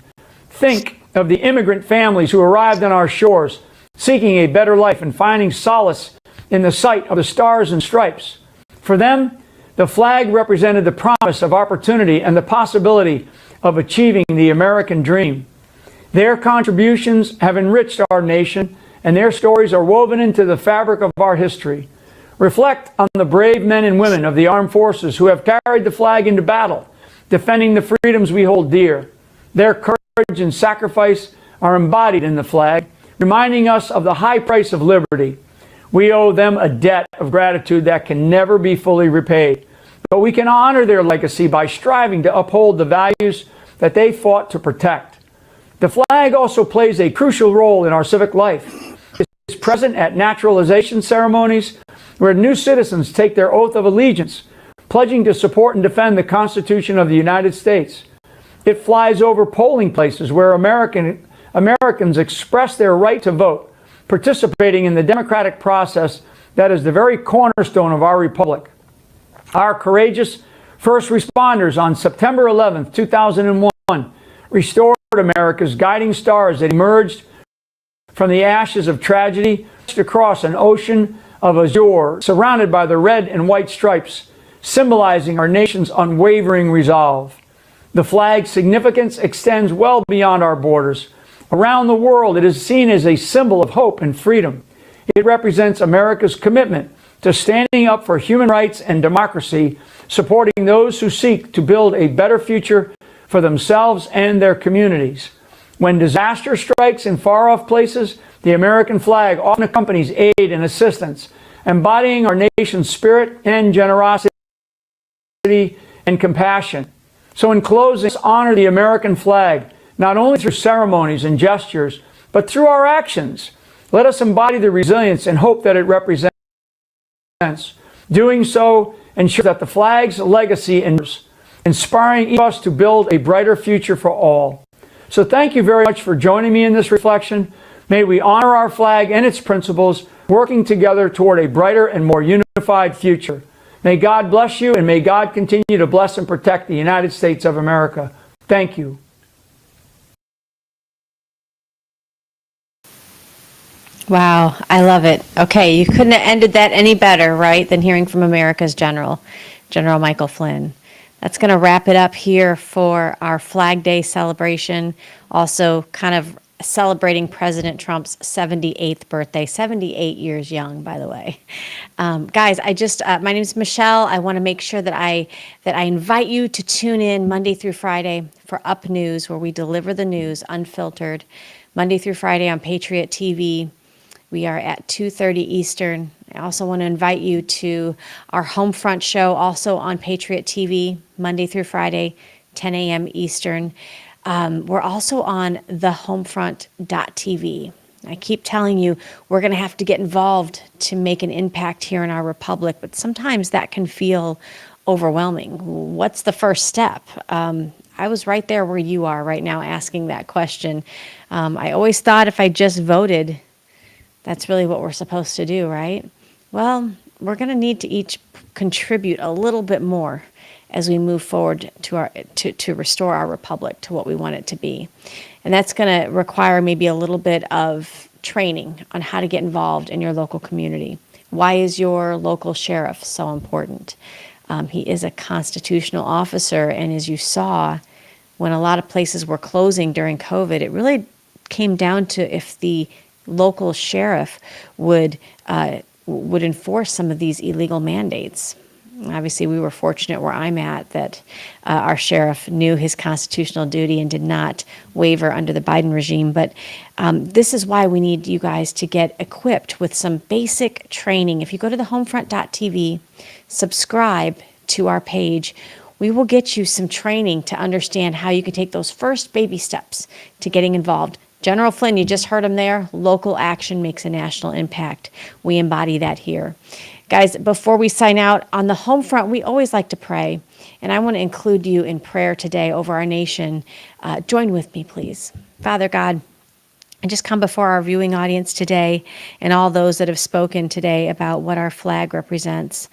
Think of the immigrant families who arrived on our shores, seeking a better life and finding solace in the sight of the stars and stripes. For them, the flag represented the promise of opportunity and the possibility of achieving the American dream. Their contributions have enriched our nation, and their stories are woven into the fabric of our history. Reflect on the brave men and women of the armed forces who have carried the flag into battle, defending the freedoms we hold dear. Their courage and sacrifice are embodied in the flag, reminding us of the high price of liberty. We owe them a debt of gratitude that can never be fully repaid. But we can honor their legacy by striving to uphold the values that they fought to protect. The flag also plays a crucial role in our civic life. It's present at naturalization ceremonies where new citizens take their oath of allegiance, pledging to support and defend the Constitution of the United States. It flies over polling places where Americans express their right to vote, participating in the democratic process that is the very cornerstone of our republic. Our courageous first responders on September 11th, 2001, restored America's guiding stars that emerged from the ashes of tragedy across an ocean of azure, surrounded by the red and white stripes, symbolizing our nation's unwavering resolve. The flag's significance extends well beyond our borders. Around the world, it is seen as a symbol of hope and freedom. It represents America's commitment to standing up for human rights and democracy, supporting those who seek to build a better future for themselves and their communities. When disaster strikes in far-off places, the American flag often accompanies aid and assistance, embodying our nation's spirit and generosity and compassion. So in closing, let's honor the American flag, not only through ceremonies and gestures, but through our actions. Let us embody the resilience and hope that it represents. Doing so ensures that the flag's legacy endures, inspiring each of us to build a brighter future for all. So thank you very much for joining me in this reflection. May we honor our flag and its principles, working together toward a brighter and more unified future. May God bless you, and may God continue to bless and protect the United States of America. Thank you. Wow, I love it. Okay, you couldn't have ended that any better, right, than hearing from America's General Michael Flynn. That's going to wrap it up here for our Flag Day celebration. Also, kind of celebrating President Trump's 78th birthday, 78 years young, by the way. Guys, my name is Michelle. I want to make sure that I invite you to tune in Monday through Friday for Up News, where we deliver the news unfiltered, Monday through Friday on Patriot TV. We are at 2:30 Eastern. I also want to invite you to our Homefront show, also on Patriot TV, Monday through Friday, 10 a.m. Eastern. We're also on thehomefront.tv. I keep telling you, we're going to have to get involved to make an impact here in our republic, but sometimes that can feel overwhelming. What's the first step? I was right there where you are right now asking that question. I always thought if I just voted, that's really what we're supposed to do, right? Well, we're going to need to each contribute a little bit more as we move forward to restore our republic to what we want it to be. And that's going to require maybe a little bit of training on how to get involved in your local community. Why is your local sheriff so important? He is a constitutional officer, and as you saw, when a lot of places were closing during COVID, it really came down to if the local sheriff would enforce some of these illegal mandates. Obviously, we were fortunate where I'm at that our sheriff knew his constitutional duty and did not waver under the Biden regime. But this is why we need you guys to get equipped with some basic training. If you go to the homefront.tv, subscribe to our page, we will get you some training to understand how you can take those first baby steps to getting involved. General Flynn, you just heard him there. Local action makes a national impact. We embody that here. Guys, before we sign out, on the home front, we always like to pray. And I want to include you in prayer today over our nation. Join with me, please. Father God, I just come before our viewing audience today and all those that have spoken today about what our flag represents.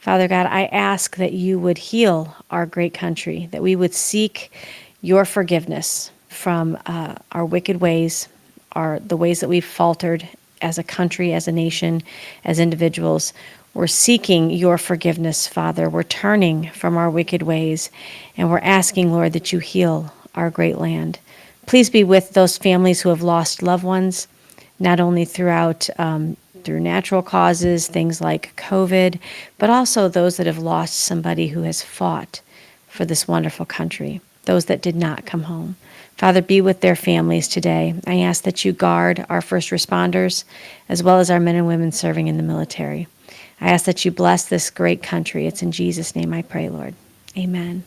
Father God, I ask that you would heal our great country, that we would seek your forgiveness from our wicked ways, the ways that we've faltered as a country, as a nation, as individuals. We're seeking your forgiveness, Father. We're turning from our wicked ways, and we're asking, Lord, that you heal our great land. Please be with those families who have lost loved ones, not only through natural causes, things like COVID, but also those that have lost somebody who has fought for this wonderful country, those that did not come home. Father, be with their families today. I ask that you guard our first responders as well as our men and women serving in the military. I ask that you bless this great country. It's in Jesus' name I pray, Lord. Amen.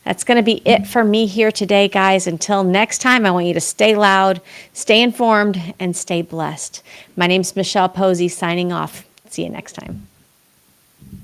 That's going to be it for me here today, guys. Until next time, I want you to stay loud, stay informed, and stay blessed. My name's Michelle Posey, signing off. See you next time.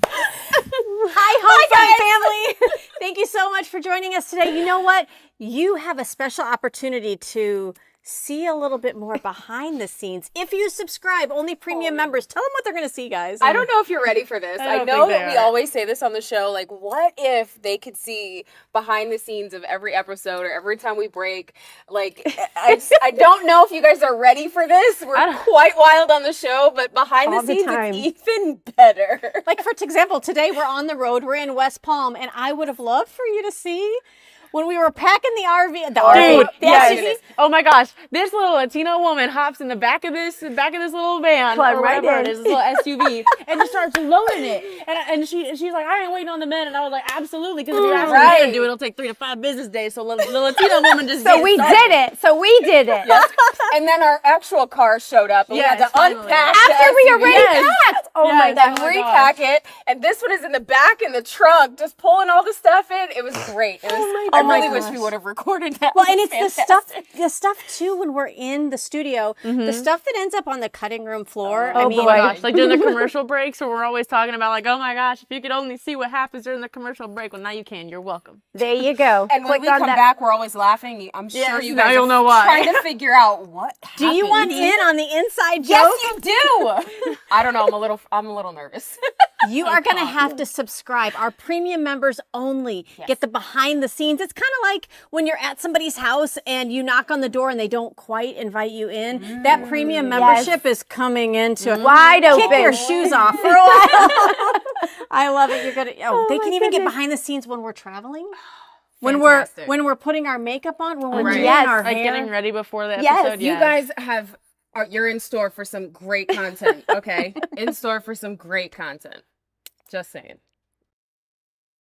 Hi, Homefront family. Thank you so much for joining us today. You know what? You have a special opportunity to see a little bit more behind the scenes. If you subscribe, only premium members, tell them what they're going to see, guys. I don't know if you're ready for this. I know that we always say this on the show, like, what if they could see behind the scenes of every episode or every time we break? Like, I don't know if you guys are ready for this. We're quite wild on the show, but behind the scenes, it's even better. Like, for example, today we're on the road, we're in West Palm, and I would have loved for you to see when we were packing the RV. Dude, yes. Oh my gosh, this little Latino woman hops in the back of this little van, Climb or right whatever in. it is, this little SUV, and just starts loading it. And she's like, I ain't waiting on the men, and I was like, absolutely, because if you ask me to do it, it'll take 3 to 5 business days. So the Latino woman just So we did it. Yes. And then our actual car showed up, and we had to unpack After we the SUV. already packed. Oh my Then God. repack it, and this one is in the back in the trunk, just pulling all the stuff in. It was great. It was. I really wish we would have recorded that. Well, and it's the stuff too when we're in the studio, the stuff that ends up on the cutting room floor. Oh I mean, my gosh, like during the commercial breaks where we're always talking about like, oh my gosh, if you could only see what happens during the commercial break. Well, now you can. You're welcome. There you go. And when we come back, we're always laughing. I'm sure you guys you'll know why. trying to figure out what happened. Do you want in on the inside joke? Yes, you do. I don't know. I'm a little nervous. You are going to have to subscribe. Our premium members only get the behind the scenes. It's kind of like when you're at somebody's house and you knock on the door and they don't quite invite you in. That premium membership is coming into Wide open. Kick your shoes off for a while. I love it. You're gonna. Oh, they can even get behind the scenes when we're traveling. When we're putting our makeup on, when we're doing our like hair, getting ready before the episode. You guys have. You're in store for some great content. Okay, in store for some great content. Just saying.